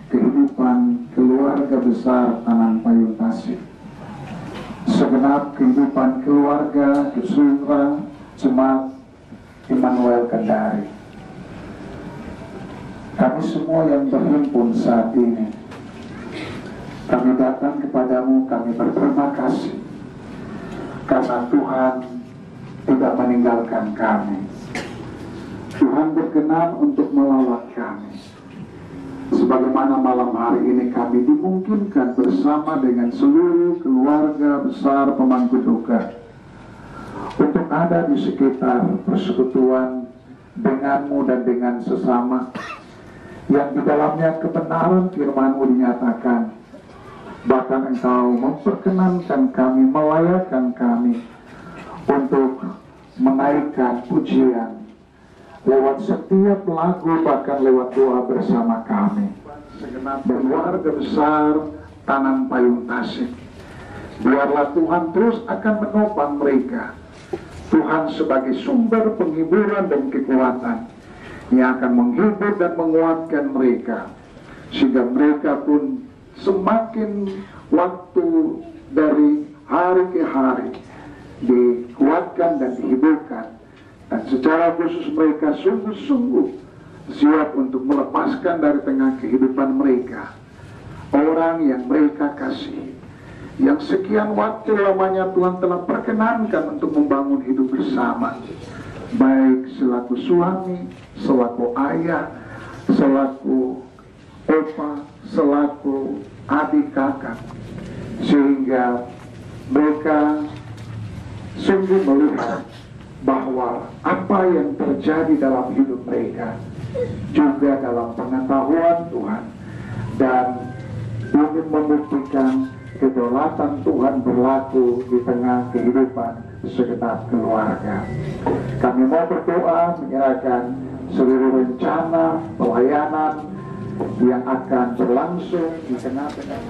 kehidupan keluarga besar Tanan Payung Tasik, segenap kehidupan keluarga Kesundra Jemaat Immanuel Kendari, kami semua yang berhimpun saat ini, kami datang kepadamu, kami berterima kasih karena Tuhan tidak meninggalkan kami. Tuhan berkenan untuk melawat kami. Sebagaimana malam hari ini kami dimungkinkan bersama dengan seluruh keluarga besar pemangku duka untuk ada di sekitar persekutuan denganmu dan dengan sesama yang di dalamnya kebenaran firman-Mu dinyatakan. Bahkan Engkau memperkenankan kami, melayakkan kami untuk menaikkan pujian lewat setiap lagu, bahkan lewat doa bersama kami. Segenap keluarga besar Tanan Payung Tasik, biarlah Tuhan terus akan menopang mereka. Tuhan sebagai sumber penghiburan dan kekuatan yang akan menghibur dan menguatkan mereka, sehingga mereka pun semakin waktu dari hari ke hari dikuatkan dan dihiburkan, dan secara khusus mereka sungguh-sungguh siap untuk melepaskan dari tengah kehidupan mereka orang yang mereka kasihi, yang sekian waktu lamanya Tuhan telah perkenankan untuk membangun hidup bersama, baik selaku suami, selaku ayah, selaku opa, selaku adik kakak, sehingga mereka sungguh melihat bahwa apa yang terjadi dalam hidup mereka juga dalam pengetahuan Tuhan, dan ingin membuktikan kedaulatan Tuhan berlaku di tengah kehidupan segenap keluarga. Kami mau berdoa menyerahkan seluruh rencana pelayanan yang akan berlangsung di tengah-tengah.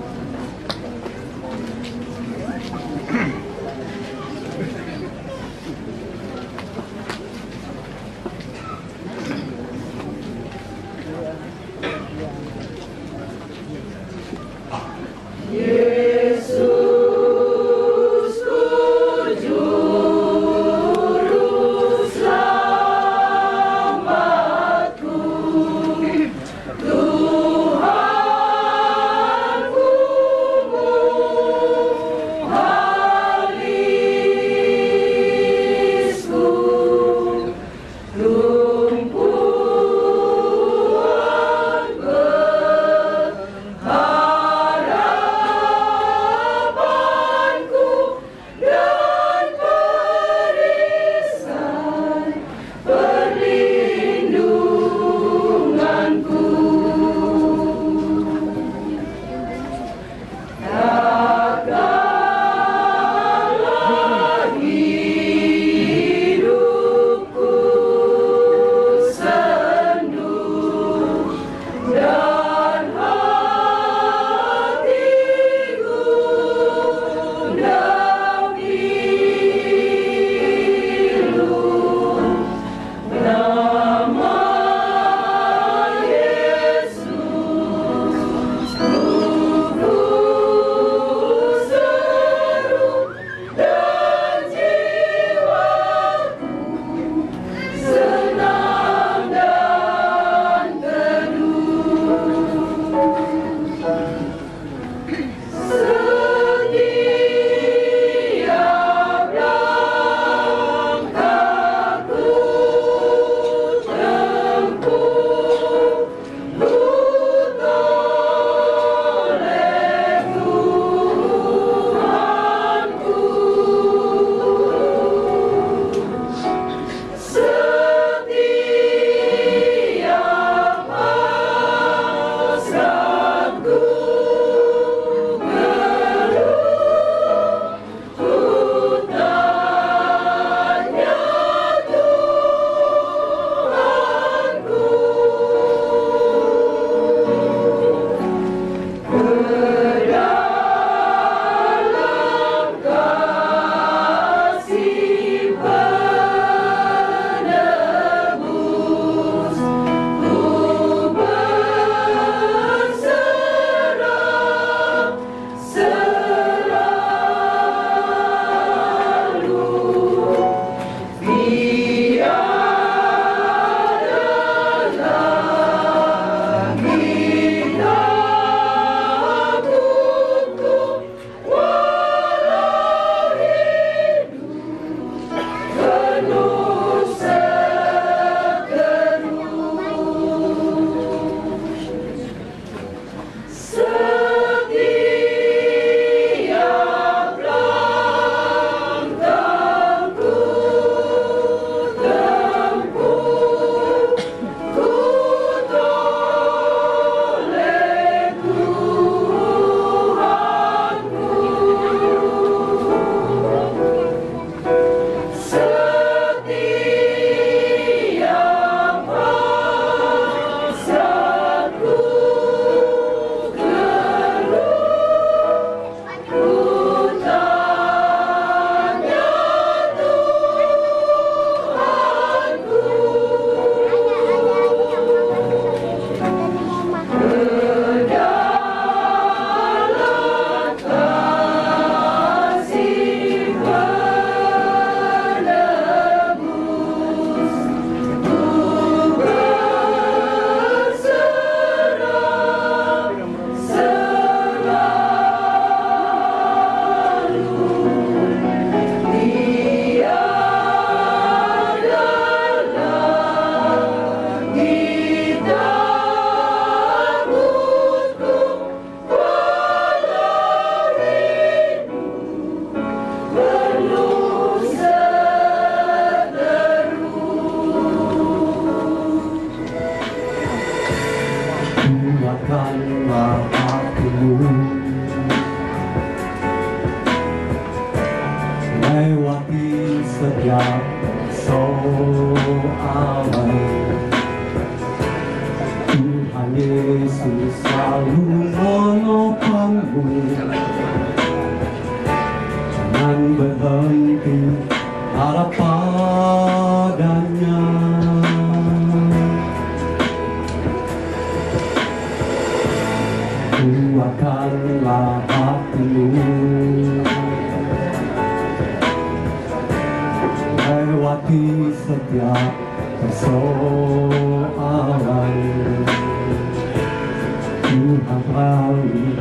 lewati setiap soalan padanya. Kuatkanlah hatimu lewati setiap persoalan. Tuhan selalu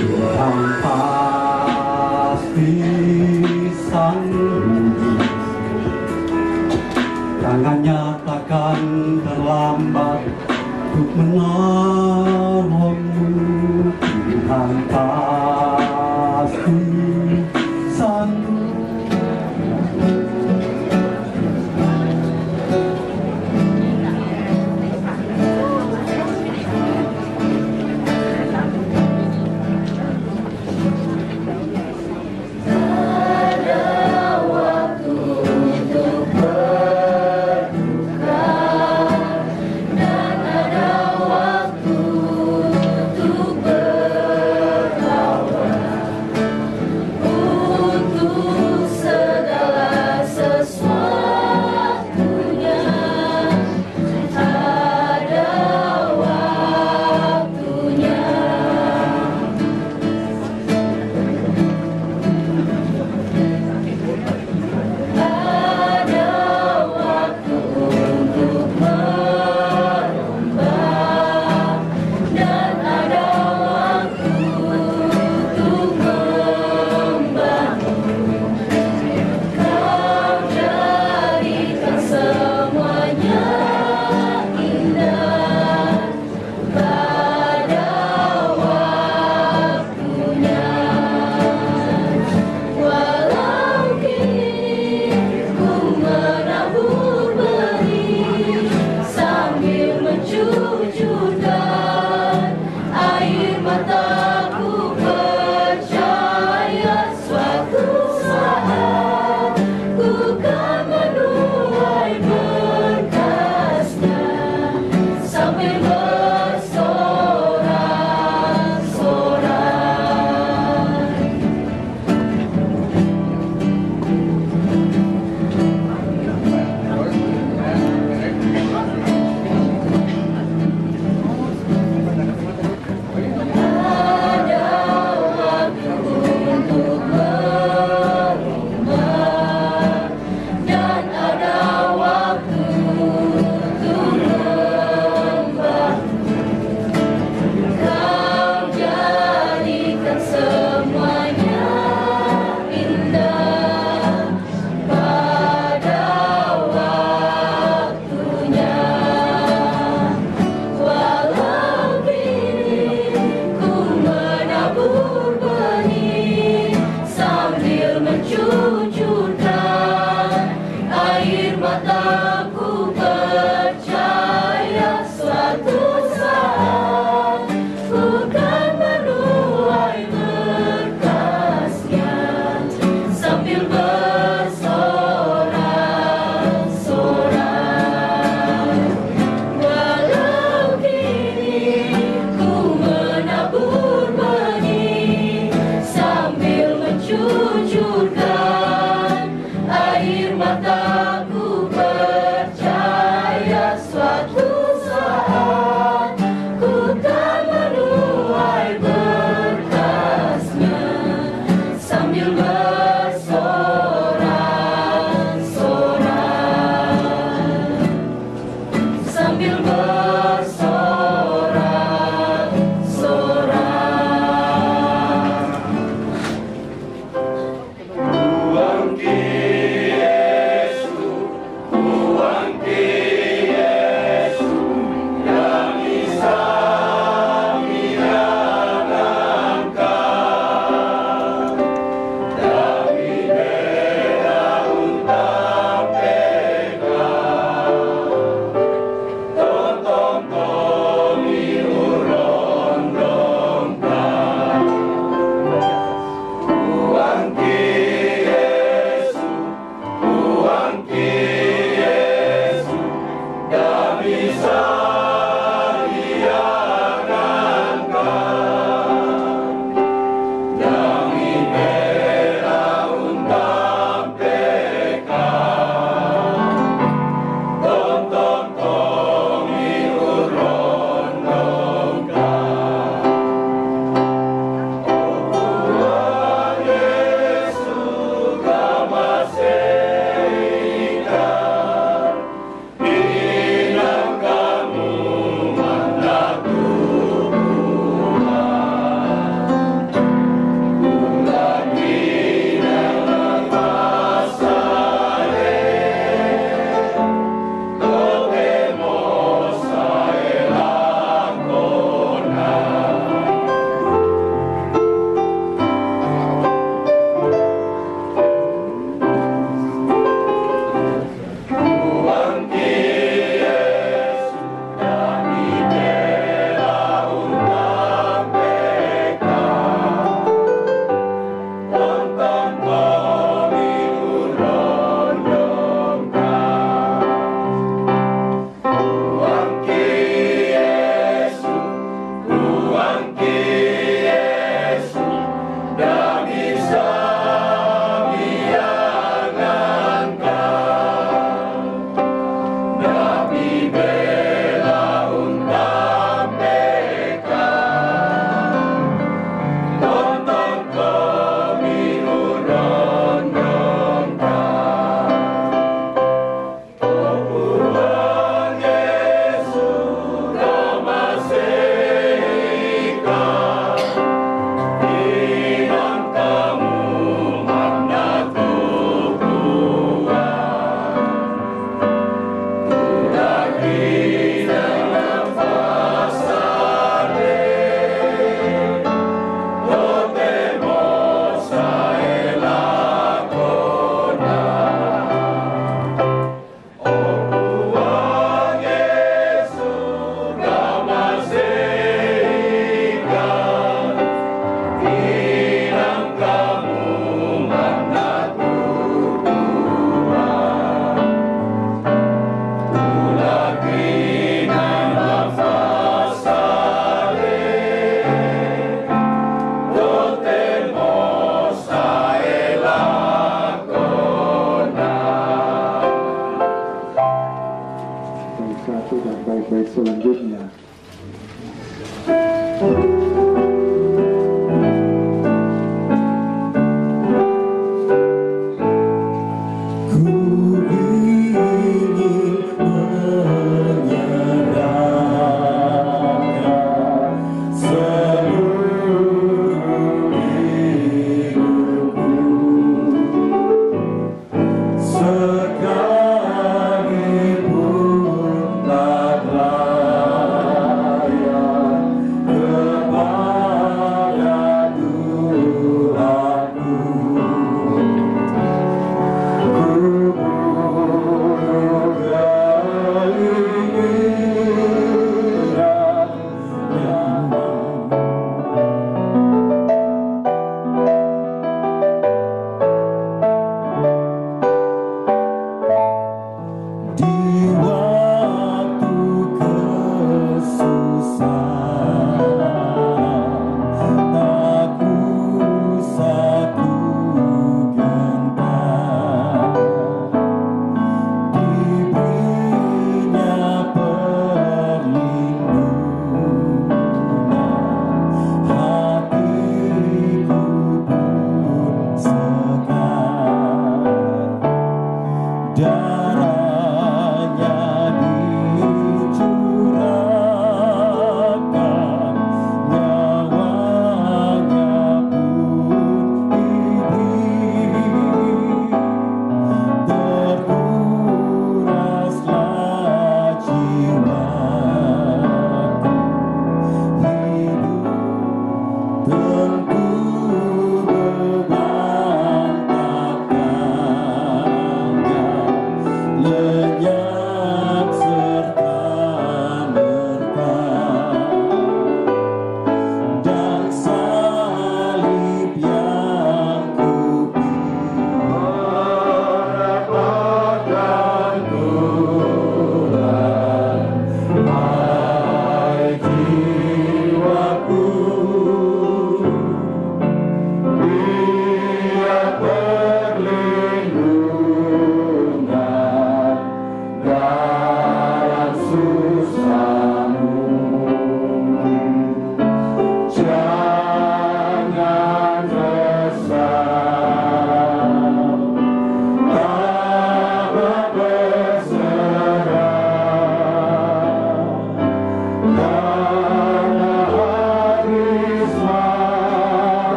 Tuhan pasti sanggup, tangannya takkan terlambat untuk menolongmu. Tuhan pasti sanggup.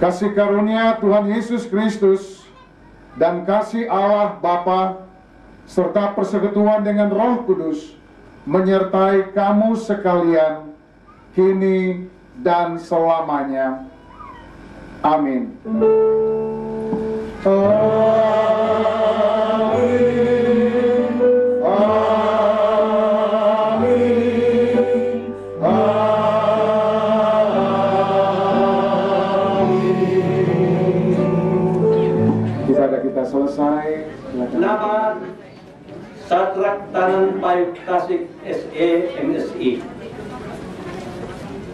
Kasih karunia Tuhan Yesus Kristus dan kasih Allah Bapa serta persekutuan dengan Roh Kudus menyertai kamu sekalian kini dan selamanya. Amin. Selesai. Nama Satrak Tanan Payut Tasik SE MSI.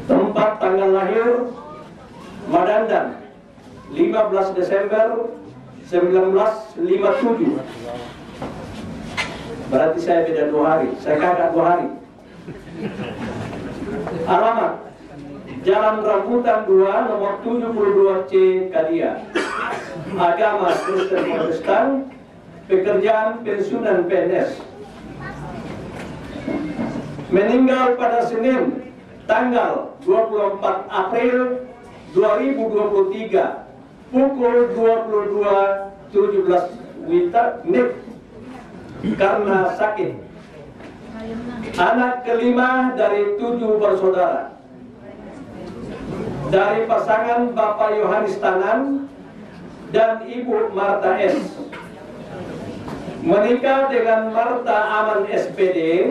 Tempat tanggal lahir Madandan 15 Desember 1957. Berarti saya beda 2 hari. Saya kakak 2 hari. Alamat Jalan Rambutan 2 nomor 72C Kadia. Agama Kristen Protestan, pekerjaan pensiunan PNS. Meninggal pada Senin tanggal 24 April 2023 pukul 22.17 WIB karena sakit. Anak kelima dari 7 bersaudara. Dari pasangan Bapak Yohanes Tanan dan Ibu Marta S. Menikah dengan Marta Aman SPD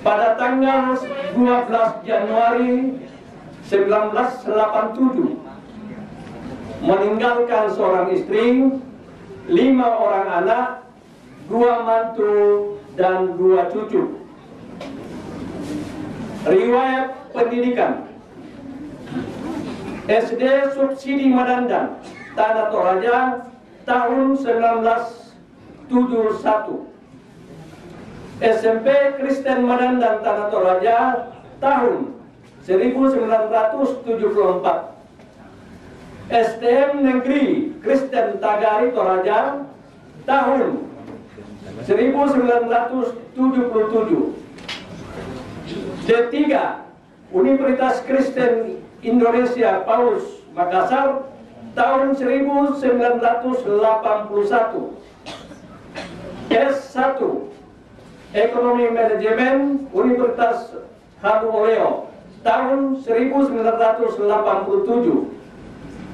pada tanggal 12 Januari 1987. Meninggalkan seorang istri, 5 orang anak, 2 mantu dan 2 cucu. Riwayat pendidikan: SD Subsidi Madandan, Tanah Toraja, tahun 1971. SMP Kristen Madandan Tanah Toraja, tahun 1974. STM Negeri Kristen Tagari Toraja, tahun 1977. D3 Universitas Kristen Indonesia Paulus Makassar, tahun 1981. S1 Ekonomi Manajemen Universitas Halu Oleo, tahun 1987.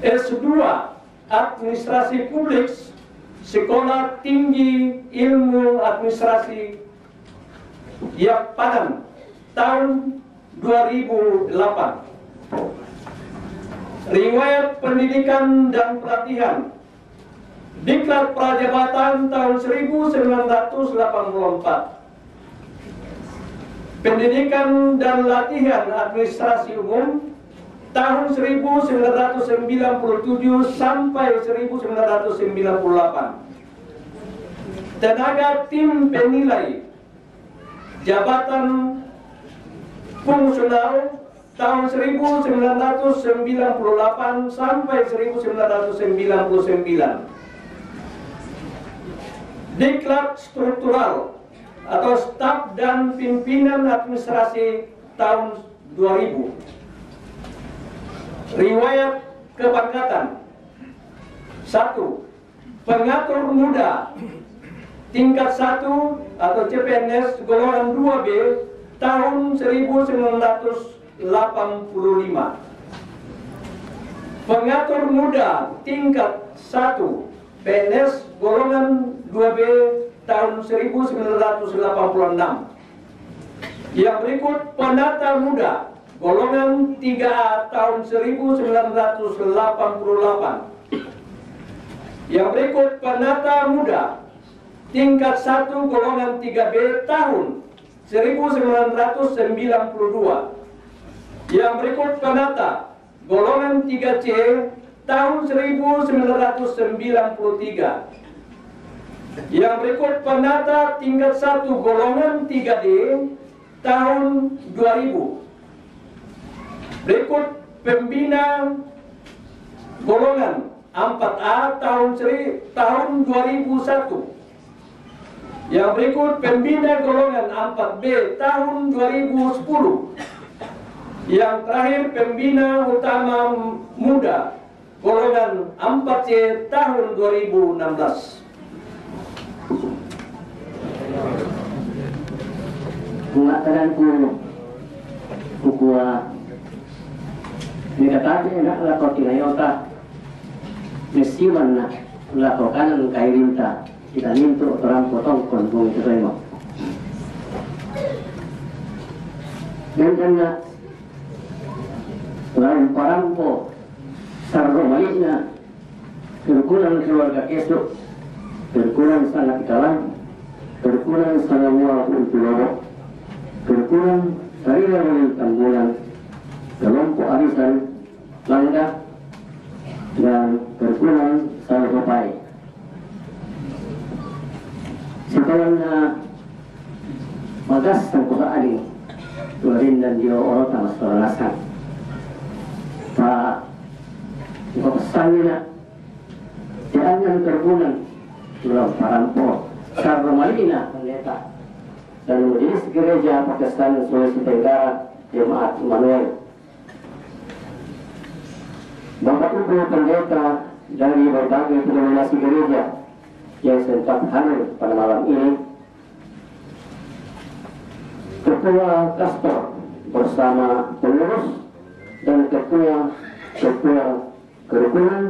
S2 Administrasi Publik Sekolah Tinggi Ilmu Administrasi Yak Padang, tahun 2008. Riwayat pendidikan dan pelatihan: Diklat Prajabatan tahun 1984. Pendidikan dan latihan administrasi umum tahun 1997 sampai 1998. Tenaga tim penilai jabatan fungsional tahun 1998 sampai 1999. Diklat struktural atau staf dan pimpinan administrasi tahun 2000. Riwayat kepangkatan: 1. Pengatur muda tingkat 1 atau CPNS golongan 2B tahun 1985. Pengatur muda tingkat 1 PNS golongan 2B tahun 1986. Yang berikut penata muda golongan 3A tahun 1988. Yang berikut penata muda tingkat 1 golongan 3B tahun 1992. Yang berikut penata golongan 3C tahun 1993. Yang berikut penata tingkat 1 golongan 3D tahun 2000. Berikut pembina golongan 4A tahun 2001. Yang berikut pembina golongan 4B tahun 2010. Yang terakhir pembina utama muda golongan 4C tahun 2016. Mengatakan kukuha nikatabi na lako kinayota mesiwan na lako kanan kairinta kita ninto orang potong kung ito mo. Ganyan na lain parampo sarro mali na berkurang keluarga keso, berkurang sangat kalam, berkurang sangat mual untuk berkurang dari lawan tanggulan, kelompok arisan, langga, dan berkurang sangat rupai. Setelah magas tangkusa aling, tuarin dan dia orang tamas peranasan. Pak, buka pesannya na, jangan terbulan, dalam parampo, sarro malina pendeta. Dan majelis gereja Pakistan Sulawesi Tenggara Jemaat Immanuel. Bapak Ibu pendeta dari berbagai denominasi gereja yang sempat hadir pada malam ini, Ketua Kastor bersama pengurus dan Ketua Kerukunan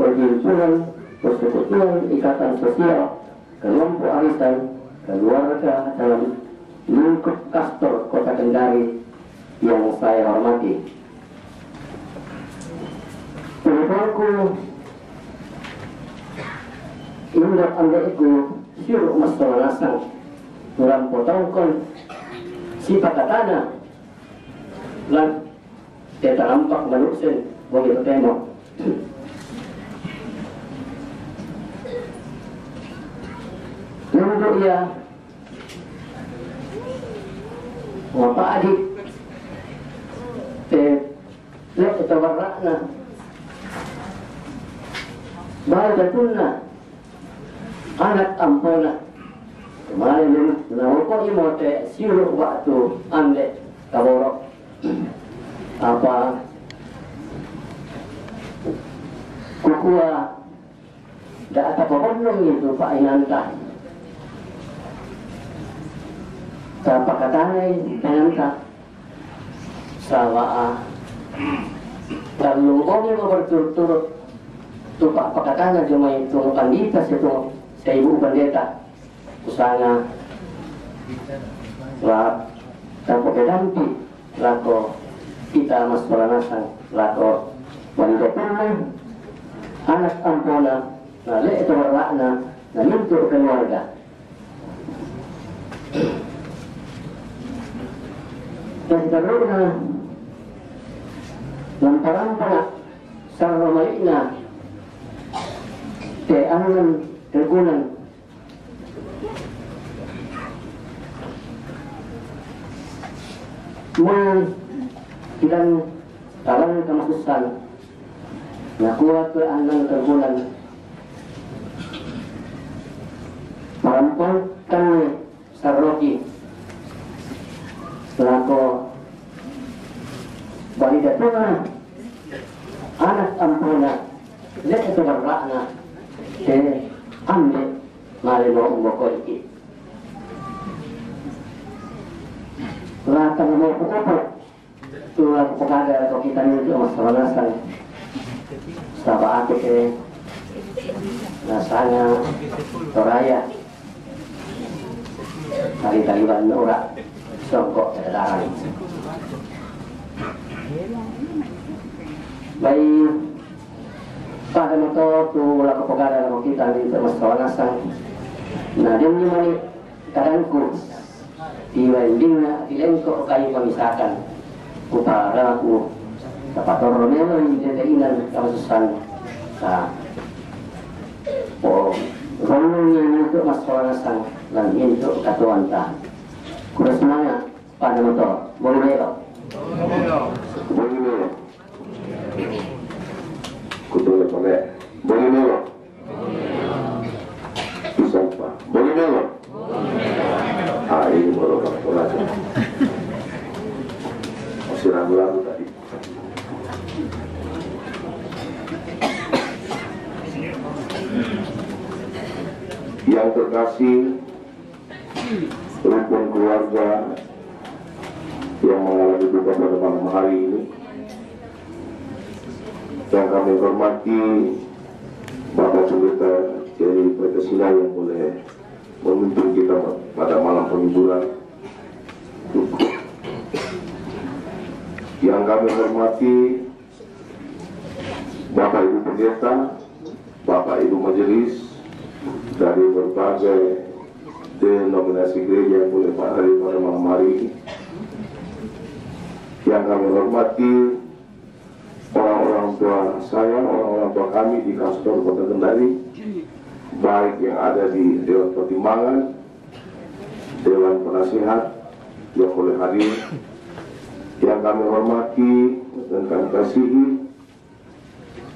Perhimpunan Persekutuan Ikatan Sosial Kelompok Arisan Keluarga dalam lingkup Kastor Kota Kendari yang saya hormati. Teleponku indah andaiku syuruh masyarakat dalam potongkon si pakatana lan kita nampak manusia begitu tembok. Untuk ia Bapak adik lek tawarrakna bagatuna anak ampona kemarin nawako imote siru waktu ande kaborok apa kukua dak ada pokoknya itu Pak Inanta sa pagkatanay ng ka sa lalu mo berturut-turut tupak pagkatana di may tumukan dito sa ibu pendeta usana la tanpo kedampi lako kita mas peranasan lako wanita punay anak ampona na le ito warna na minto keluarga. Dan karena lantaran pada sarana malina teangan tergunan dan talang kemasusan nakuha ke anang tergunan merampok kami sarroki lako balida tuna anak ampuna lek itu berlakna te ambe malimo umboko iki laka mo pukapo tuwa pukada ko kita ni mas peranasan sabah ate nasanya toraya tali-taliban ora songkok kedatangan. Baik, pada moto tu laku pegada laku kita di permasalahan. Nah, dia menyimani kadangku di wendingnya di lengkok kayu memisahkan. Upara aku dapat orangnya di dedainan kawasan. Nah, oh, romongnya untuk masalahan dan untuk katuanta. Kurang semuanya pada motor boleh belok kutu boleh belok pisompa boleh belok ini baru pola masih ragu-ragu tadi terkasih, rukun keluarga yang mengalami duka pada malam hari ini, yang kami hormati Bapak Pendeta Jerry Pancasila yang boleh memimpin kita pada malam penghiburan, yang kami hormati Bapak Ibu Pendeta, Bapak Ibu Majelis dari berbagai denominasi gereja yang boleh hadir pada malam hari ini, yang kami hormati orang-orang tua saya, orang-orang tua kami di Kastor Kota Kendari, baik yang ada di Dewan Pertimbangan, Dewan Penasihat yang boleh hadir, yang kami hormati dan kami kasihi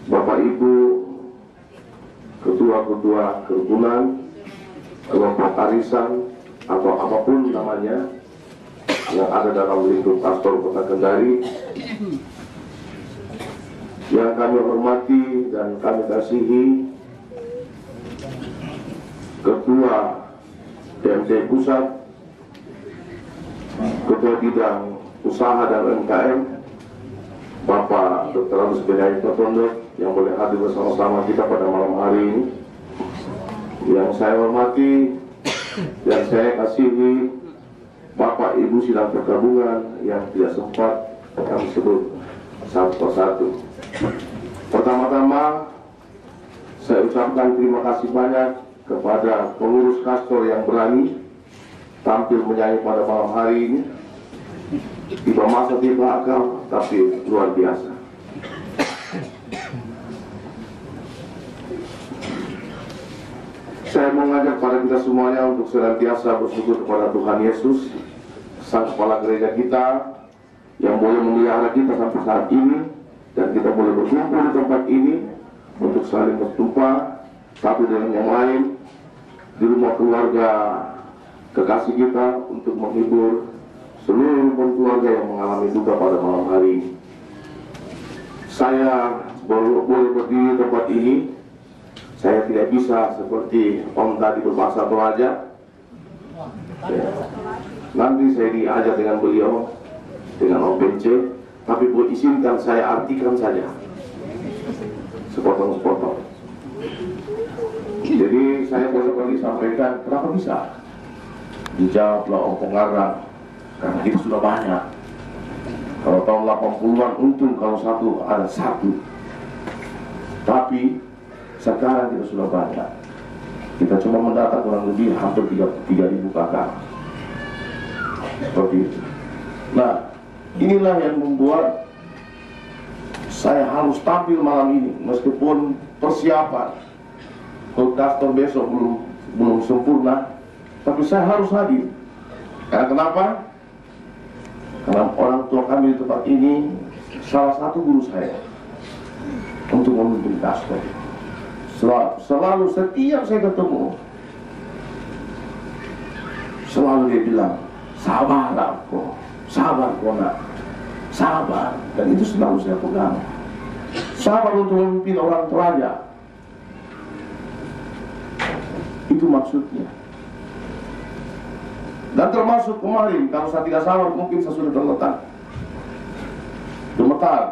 Bapak Ibu ketua-ketua kerukunan, kelompok arisan atau apapun namanya yang ada dalam lingkup Kastor Kota Kendari, yang kami hormati dan kami kasihi Ketua DMT Pusat, Ketua Bidang Usaha dan UMKM, Bapak Dr. Agus Benyamin Patondo yang boleh hadir bersama-sama kita pada malam hari ini, yang saya hormati dan saya kasihi Bapak Ibu Sidang Pergabungan yang tidak sempat kami sebut satu persatu. Pertama-tama saya ucapkan terima kasih banyak kepada pengurus Kastor yang berani tampil menyanyi pada malam hari ini. Tiba masa tiba akal, tapi luar biasa. Saya mengajak pada kita semuanya untuk senantiasa bersyukur kepada Tuhan Yesus, Sang Kepala Gereja kita, yang boleh memelihara kita sampai saat ini, dan kita boleh berkumpul di tempat ini untuk saling berjumpa satu dengan yang lain di rumah keluarga kekasih kita, untuk menghibur seluruh rukun keluarga yang mengalami duka pada malam hari ini. Saya boleh berdiri di tempat ini. Saya tidak bisa seperti Om tadi berbahasa Toraja. Nanti saya diajak dengan beliau, dengan Om Bence, tapi boleh izinkan saya artikan saja sepotong-sepotong. Jadi saya boleh sampaikan kenapa bisa dijawablah Om Pengarang, karena itu sudah banyak. Kalau tahun 80-an untung kalau satu ada satu, tapi sekarang kita sudah banyak. Kita cuma mendata kurang lebih hampir 3.000 kakak. Seperti itu. Nah, inilah yang membuat saya harus tampil malam ini, meskipun persiapan Kastor besok belum sempurna, tapi saya harus hadir. Karena kenapa? Karena orang tua kami di tempat ini salah satu guru saya untuk memimpin Kastor. Selalu setiap saya ketemu, selalu dia bilang, sabar kok, sabar kok nak, sabar. Dan itu selalu saya pegang. Sabar untuk memimpin orang Toraja. Itu maksudnya. Dan termasuk kemarin, kalau saya tidak sabar mungkin saya sudah gemetar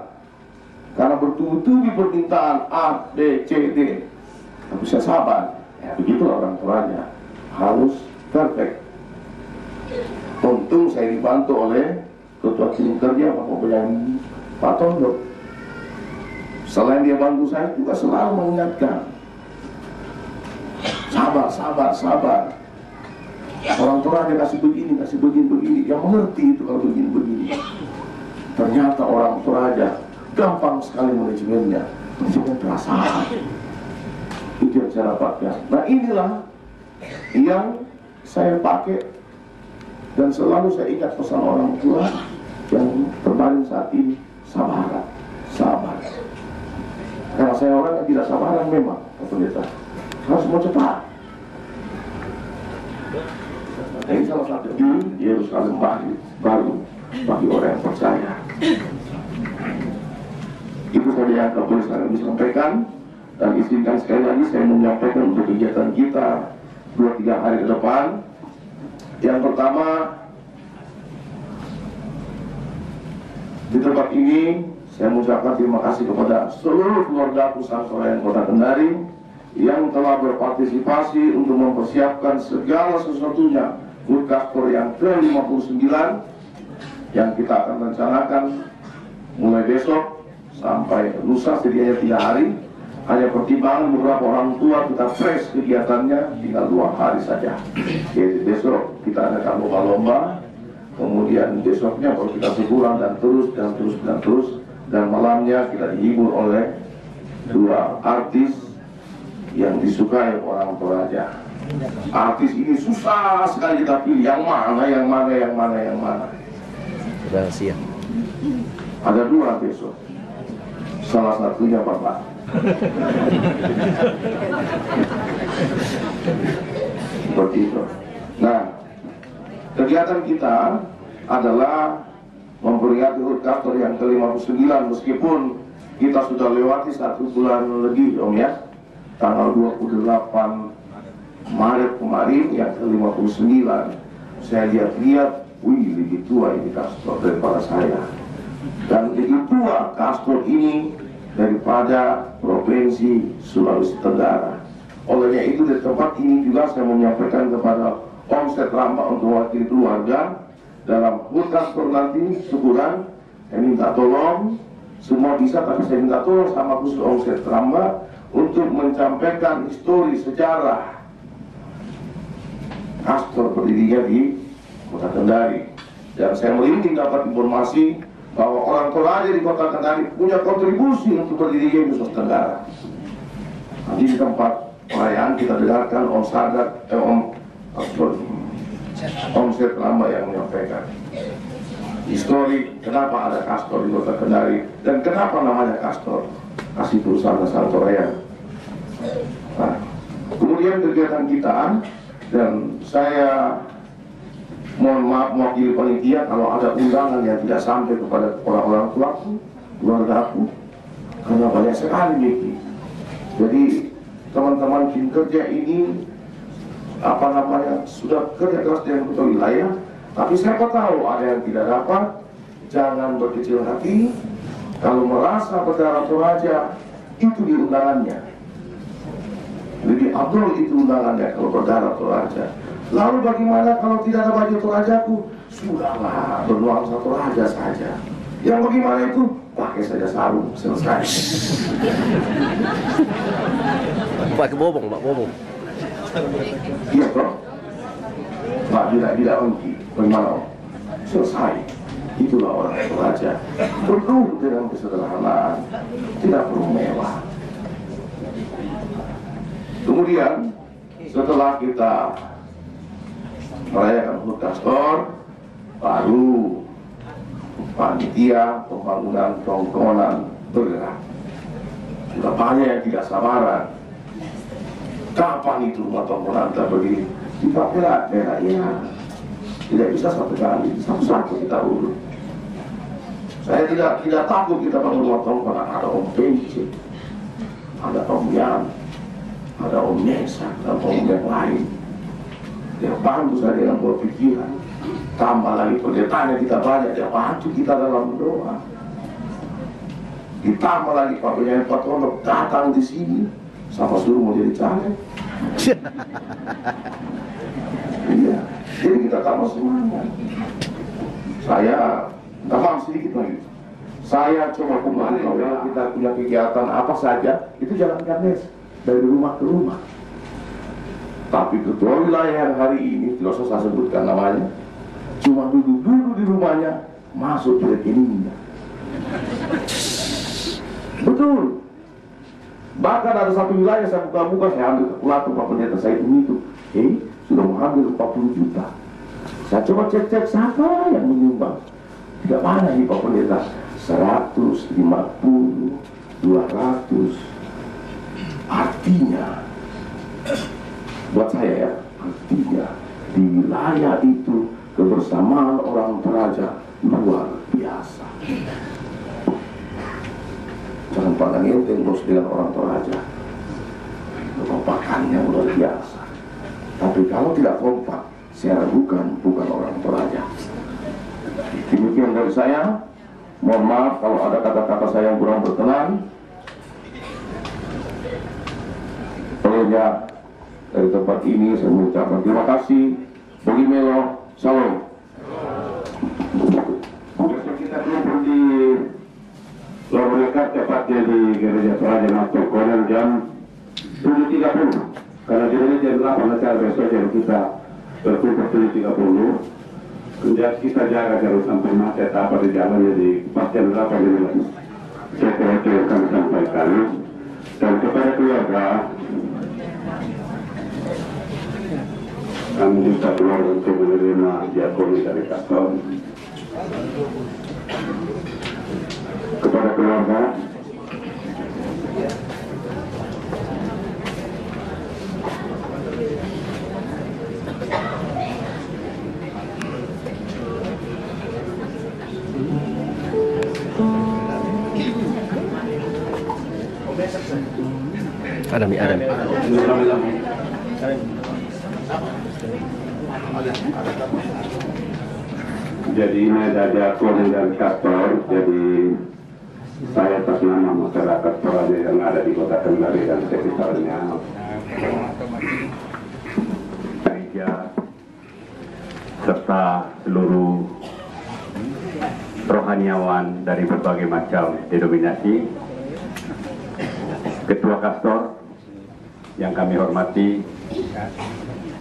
karena bertubi-tubi permintaan A, B, C, D. Tapi saya sabar. Ya begitulah orang Toraja, harus perfect. Untung saya dibantu oleh Ketua Tim Kerja Bapak Benyamin Patondo. Selain dia bantu saya juga selalu mengingatkan, sabar, sabar, sabar. Orang Toraja kasih begini, begini. Yang mengerti itu kalau begini. Ternyata orang Toraja gampang sekali manajemennya, manajemen perasaan. Itu yang saya dapatkan. Nah inilah yang saya pakai dan selalu saya ingat pesan orang tua yang terbaring saat ini, sabar, sabar. Karena saya orang yang tidak sabaran memang, Pendeta, harus mau cepat. Ini salah satu di Yerusalem baru bagi orang yang percaya. Itu saja yang boleh saya disampaikan, dan izinkan sekali lagi saya menyampaikan untuk kegiatan kita 2-3 hari ke depan. Yang pertama, di tempat ini saya mengucapkan terima kasih kepada seluruh keluarga Sangsorayan Kota Kendari yang telah berpartisipasi untuk mempersiapkan segala sesuatunya Hut Kastor yang ke-59 yang kita akan rencanakan mulai besok sampai lusa, setidaknya 3 hari. Hanya pertimbangan beberapa orang tua kita fresh kegiatannya tinggal 2 hari saja. Jadi besok kita adakan lomba-lomba, kemudian besoknya kalau kita syukuran dan terus, dan malamnya kita dihibur oleh 2 artis yang disukai orang Toraja. Artis ini susah sekali kita pilih yang mana. Rahasia. Ada 2 besok. Salah satunya Bapak. Seperti itu. Nah, kegiatan kita adalah memperingati Hut Kastor yang ke-59, meskipun kita sudah lewati 1 bulan lebih, Om ya. Tanggal 28 Maret kemarin yang ke-59, saya lihat-lihat, wih, lebih tua ini Kastor daripada saya. Dan lebih tua Kastor ini daripada Provinsi Sulawesi Tenggara. Olehnya itu di tempat ini juga saya menyampaikan kepada Omset Ramba untuk wakil keluarga dalam Hut Kastor nanti syukuran, saya minta tolong semua bisa, tapi saya minta tolong sama khusus Omset Ramba untuk menyampaikan histori sejarah Kastor berdirinya di Kota Kendari. Dan saya merinding dapat informasi bahwa orang Toraja di Kota Kendari punya kontribusi untuk berdirinya Nusa Tenggara. Nanti di tempat perayaan kita dengarkan Omset Ramba yang menyampaikan histori kenapa ada Kastor di Kota Kendari dan kenapa namanya Kastor, kasih perusahaan Santorayan. Nah, kemudian kegiatan kita, dan saya mohon maaf mewakili panitia kalau ada undangan yang tidak sampai kepada orang-orang tuaku, keluarga aku, karena banyak sekali Miki. Jadi teman-teman tim kerja ini sudah kerja keras dengan kota wilayah, tapi siapa tahu ada yang tidak dapat. Jangan berkecil hati. Kalau merasa berdarah Toraja, itu di undangannya. Lebih abdul itu undangannya kalau berdarah Toraja. Lalu bagaimana kalau tidak ada baju Torajaku? Sudahlah, bernuansa Toraja saja. Yang bagaimana itu? Pakai saja sarung, selesai. Pakai bobong, Pak, bobong. Iya, Bro. Pak, tidak ongki. Bagaimana, Om? Selesai. Itulah orang Toraja. Penuh dengan kesederhanaan. Tidak perlu mewah. Kemudian, setelah kita merayakan Hut Kastor, baru panitia pembangunan tongkonan bergerak. Sudah banyak yang tidak sabaran. Kapan itu rumah tongkonan kita berdiri? Di Papua, ya. Tidak bisa satu kali, satu-satu kita urut. Saya tidak takut kita bangun rumah tongkonan. Ada Om Benci, ada Om Yan, ada Om Nesa, dan Om yang lain. Dia bantu saya dalam berpikiran. Tambah lagi pendetanya kita banyak, dia bantu kita dalam doa. Ditambah lagi Pak Benyamin Patono datang di sini, sama suruh mau jadi caleg. Iya, jadi kita tambah semangat. Saya tambah sedikit lagi. Saya coba kembali kalau kita punya kegiatan apa saja, itu jalankan dari rumah ke rumah. Tapi ketua wilayah yang hari ini, tidak usah saya sebutkan namanya, cuma duduk-duduk di rumahnya, masuk ke rekeningnya. Betul. Bahkan ada satu wilayah saya buka-buka, saya ambil kalkulator Pak Pendeta saya itu, sudah mengambil 40 juta. Saya coba cek-cek siapa yang menyumbang. Tidak banyak nih Pak Pendeta, 150, 200. Artinya, buat saya ya, artinya di wilayah itu kebersamaan orang Toraja luar biasa. Jangan pandang enteng bos dengan orang Toraja, kekompakannya luar biasa. Tapi kalau tidak kompak, saya ragukan bukan orang Toraja. Demikian dari saya. Mohon maaf kalau ada kata-kata saya yang kurang berkenan. Olehnya dari tempat ini saya mengucapkan terima kasih. Bagi Melo, salam. Kita kumpul di Lorong Lekat, tepatnya di Gereja Toraja Matok Konan jam 7.30. Karena di sini jam 8 acara besok jam kita berkumpul 7.30. Kemudian kita jaga jangan sampai macet apa di jalan, jadi pastian berapa dimulai. Saya kira kami sampaikan. Dan kepada keluarga, kami minta keluarga untuk menerima diakoni dari kantor. Kepada keluarga, Adam. Jadi ini ada diakon dan kantor. Jadi saya atas nama masyarakat Toraja yang ada di Kota Kendari dan sekitarnya, gereja serta seluruh rohaniawan dari berbagai macam denominasi, ketua kastor yang kami hormati,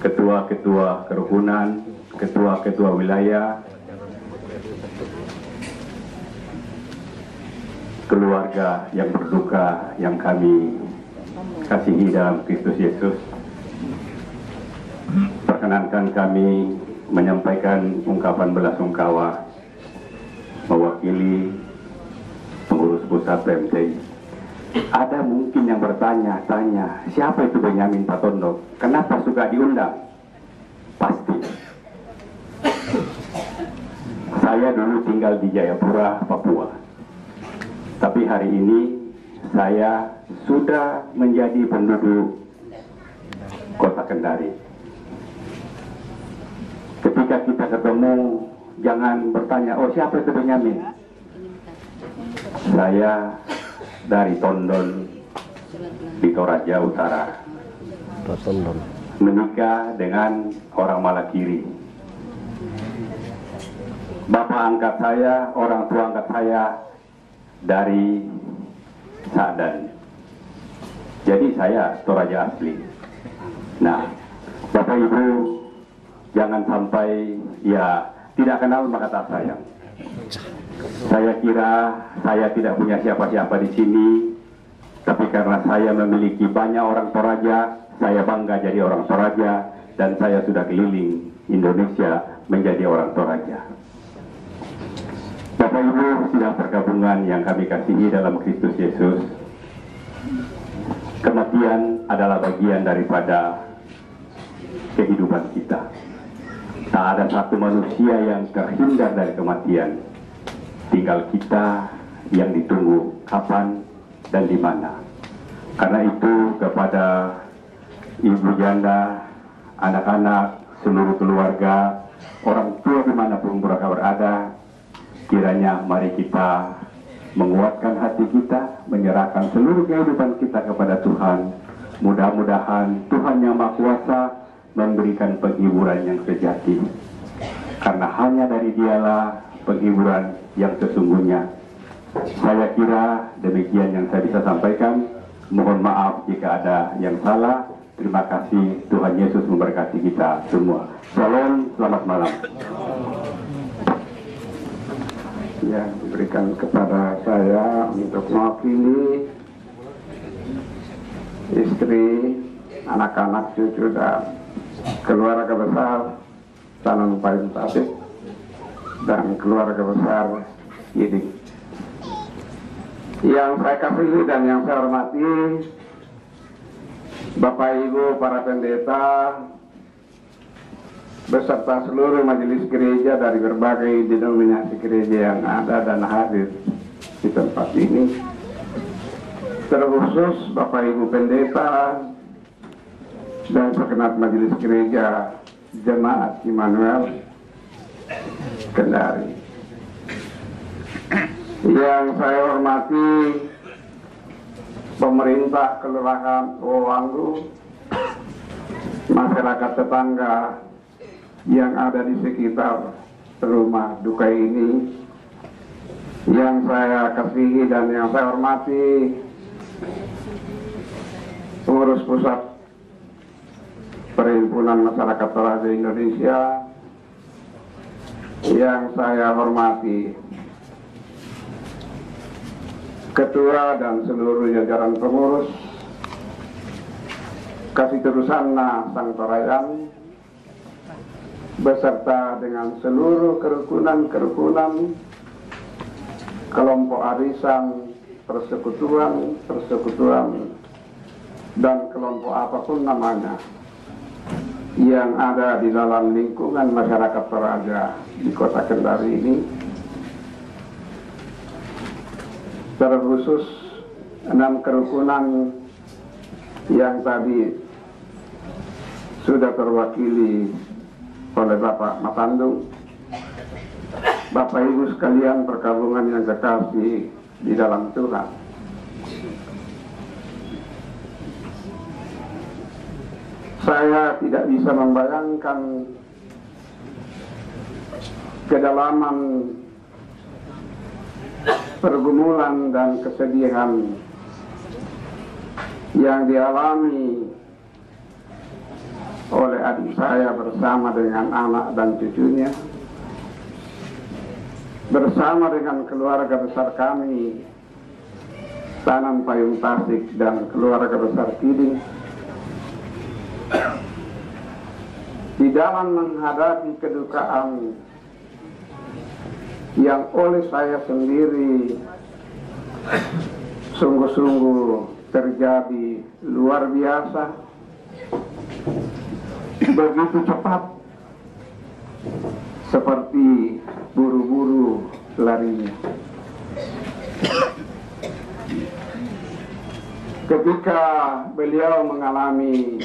ketua-ketua kerukunan, ketua-ketua wilayah, keluarga yang berduka yang kami kasihi dalam Kristus Yesus. Perkenankan kami menyampaikan ungkapan belasungkawa mewakili pengurus pusat PMTI. Ada mungkin yang bertanya-tanya, siapa itu Benyamin Patondo? Kenapa suka diundang? Pasti. Saya dulu tinggal di Jayapura, Papua. Tapi hari ini saya sudah menjadi penduduk Kota Kendari. Ketika kita ketemu, jangan bertanya, oh siapa itu Benyamin? Saya dari Tondon di Toraja Utara, menikah dengan orang Malakiri. Bapak angkat saya, orang tua angkat saya dari Sadan. Jadi saya Toraja asli. Nah, Bapak Ibu jangan sampai ya tidak kenal maka tak sayang. Saya kira saya tidak punya siapa-siapa di sini, tapi karena saya memiliki banyak orang Toraja, saya bangga jadi orang Toraja, dan saya sudah keliling Indonesia menjadi orang Toraja. Bapak Ibu sidang pergabungan yang kami kasihi dalam Kristus Yesus, kematian adalah bagian daripada kehidupan kita. Tak ada satu manusia yang terhindar dari kematian. Tinggal kita yang ditunggu kapan dan di mana. Karena itu kepada ibu janda, anak-anak, seluruh keluarga, orang tua dimanapun mereka berada, kiranya mari kita menguatkan hati kita, menyerahkan seluruh kehidupan kita kepada Tuhan. Mudah-mudahan Tuhan yang Maha Kuasa memberikan penghiburan yang sejati. Karena hanya dari Dialah penghiburan yang sesungguhnya. Saya kira demikian yang saya bisa sampaikan. Mohon maaf jika ada yang salah. Terima kasih. Tuhan Yesus memberkati kita semua. Shalom, selamat malam. Yang diberikan kepada saya untuk mewakili istri, anak-anak, cucu, dan keluarga besar Tanan Paling Tasik dan keluarga besar Yidik. Yang saya kasihi dan yang saya hormati Bapak Ibu para pendeta beserta seluruh majelis gereja dari berbagai denominasi gereja yang ada dan hadir di tempat ini, terkhusus Bapak Ibu pendeta, dan segenap majelis gereja Jemaat Immanuel Kendari. Yang saya hormati pemerintah Kelurahan Wowanggu, masyarakat tetangga yang ada di sekitar rumah duka ini, yang saya kasihi dan yang saya hormati pengurus pusat Perhimpunan Masyarakat Toraja Indonesia, yang saya hormati Ketua dan seluruh jajaran pengurus Kasih Terusana Sang Torayan, beserta dengan seluruh kerukunan kelompok arisan, persekutuan, dan kelompok apapun namanya yang ada di dalam lingkungan masyarakat Toraja di Kota Kendari ini, terkhusus 6 kerukunan yang tadi sudah terwakili oleh Bapak Matandung. Bapak Ibu sekalian perkabungan yang kekasih di dalam Tuhan, saya tidak bisa membayangkan kedalaman pergumulan dan kesedihan yang dialami oleh adik saya bersama dengan anak dan cucunya, bersama dengan keluarga besar kami Tanan Payung Tasik dan keluarga besar Kiding, di dalam menghadapi kedukaan yang oleh saya sendiri sungguh-sungguh terjadi luar biasa, begitu cepat, seperti buru-buru larinya. Ketika beliau mengalami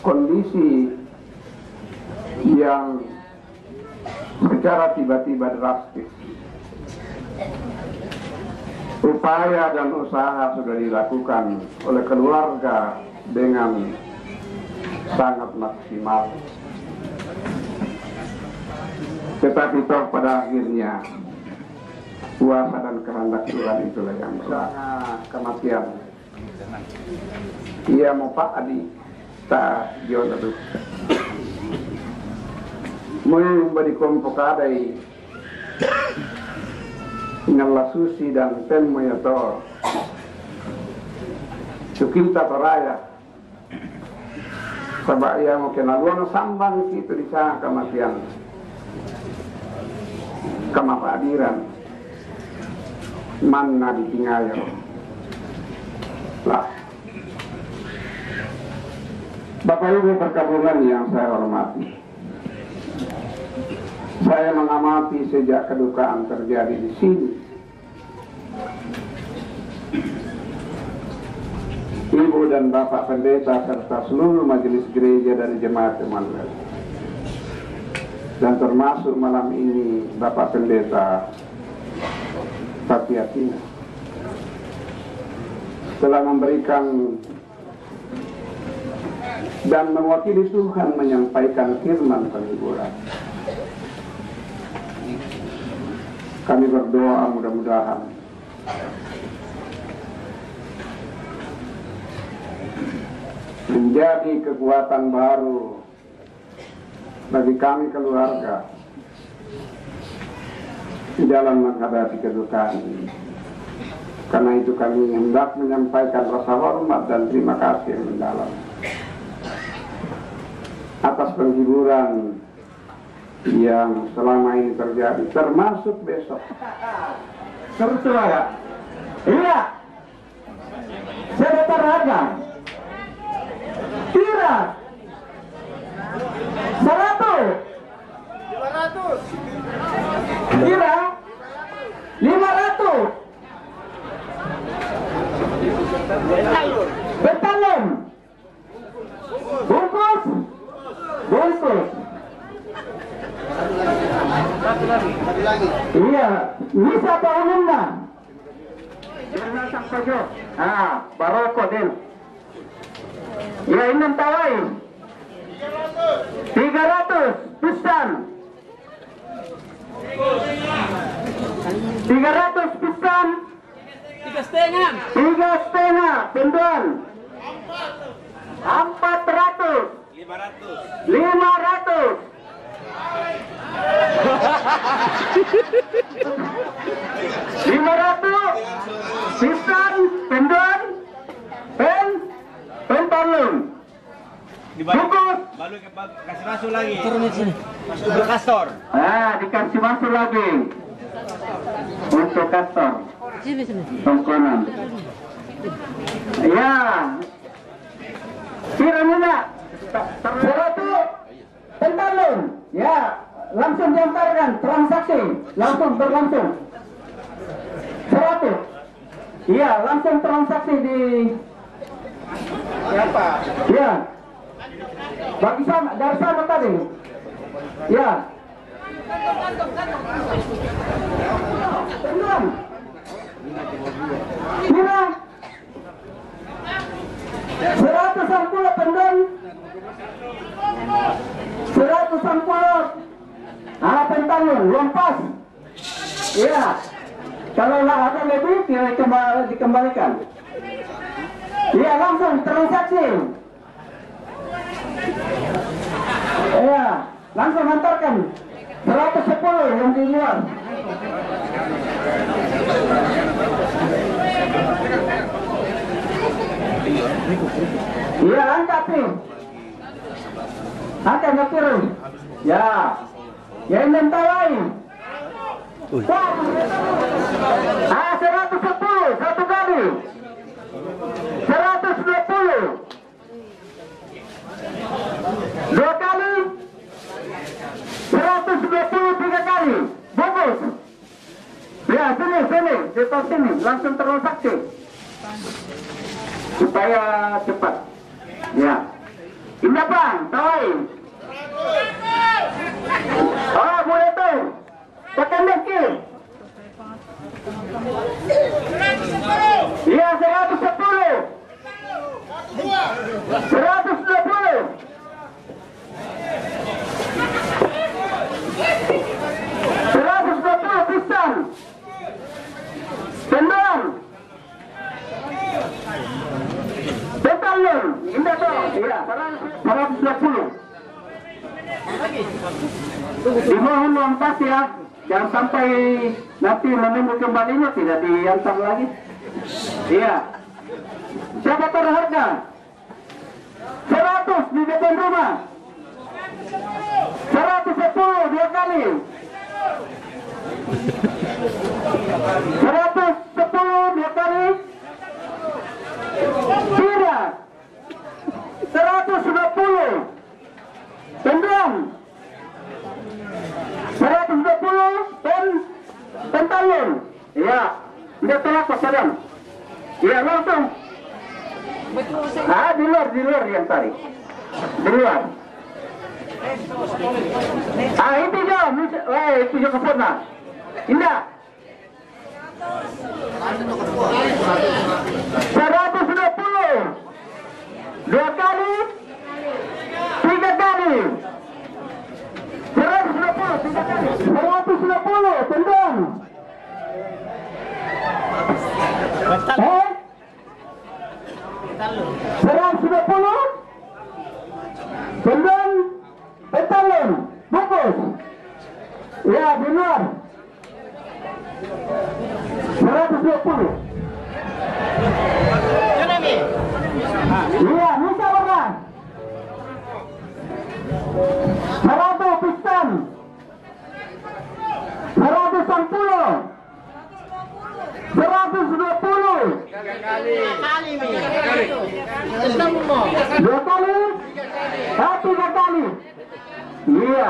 kondisi yang secara tiba-tiba drastis, upaya dan usaha sudah dilakukan oleh keluarga dengan sangat maksimal, tetapi toh pada akhirnya kuasa dan kehendak Tuhan itulah yang sangat kematian. Ia mau Pak Adi tak jodoh memberi kelompok adai ngala susi dan tem moyator sukinta toraya sabak ia mau kenaluan sambang itu di sana kematian kemapadiran mana ditinggayo lah. Bapak Ibu perkabungan yang saya hormati, saya mengamati sejak kedukaan terjadi di sini. Ibu dan Bapak Pendeta serta seluruh majelis gereja dari Jemaat Immanuel, dan termasuk malam ini Bapak Pendeta Sapiatina, telah memberikan dan mewakili Tuhan menyampaikan firman penghiburan. Kami berdoa mudah-mudahan menjadi kekuatan baru bagi kami keluarga di dalam menghadapi kedukaan ini. Karena itu kami hendak menyampaikan rasa hormat dan terima kasih yang mendalam atas penghiburan yang selama ini terjadi, termasuk besok. Terus ya? Iya. Sebentar aja. Kira 100. Kira 500. Betalon. Iya, ini siapa umumnya? Jurnal sang pojok. Ah, Baroko din. Ya, ini tawai. 300 pisan. 300 pisan. 3,5 penduan. 400. 500. 500 pisan penduan. Pen talun. Bungkus. Kasih masuk lagi. Untuk kastor. Ah, dikasih masuk lagi. Untuk kastor. Tongkonan. Ya. Piramida. 100 pentalun. Ya, langsung diantarkan transaksi, langsung berlangsung. 100. Iya, langsung transaksi di siapa? Ya. Bagi sama, dari sama tadi. Ya. Tenang. Kira 110 pendon. 110. Pentalun, lompas. Iya. Kalau ada lebih, dikembalikan. Iya, langsung transaksi. Iya, langsung hantarkan 110 yang di luar. Iya, angkat nih. Angkat ngekirim. Ya. Ya, ini tawai. 110 satu kali. 120 2 kali. 120 3 kali. Bungkus. Ya, sini, di top sini, langsung transaksi supaya cepat. Ya. Indah bang, tawai. Oh, boleh tuh. Tekan deki. Iya, 110. 120. 120 pisan. Tendang. Betalun. Indah dong. Iya, 120. Dimohon lompas ya. Jangan sampai nanti menunggu kembalinya tidak diantar lagi. Iya. Siapa taruh harga? 100 di depan rumah. 110 2 kali. 110 2 kali. Tidak. 120. Tendang. 120 pentalun. Iya. Dia tolak pasaran. Iya, langsung. Ah, di luar yang tarik. Di luar. Ah, itu jauh. Itu jauh ke sana. Indah. 120. 2 kali. 3 kali. 120, 3 kali. 120, tendang. 120, tendang, pentalun, bungkus. Ya, di luar. 120. Iya, bisa orang. 100 pisan. 110. 120. 2 kali. 3 kali. Iya.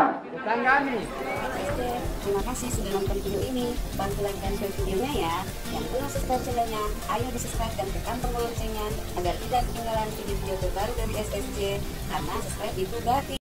Terima kasih sudah nonton video ini. Bantu like dan share videonya ya. Yang belum subscribe channelnya, ayo di subscribe dan tekan tombol loncengnya agar tidak ketinggalan video-video terbaru dari SSJ. Karena subscribe itu gratis.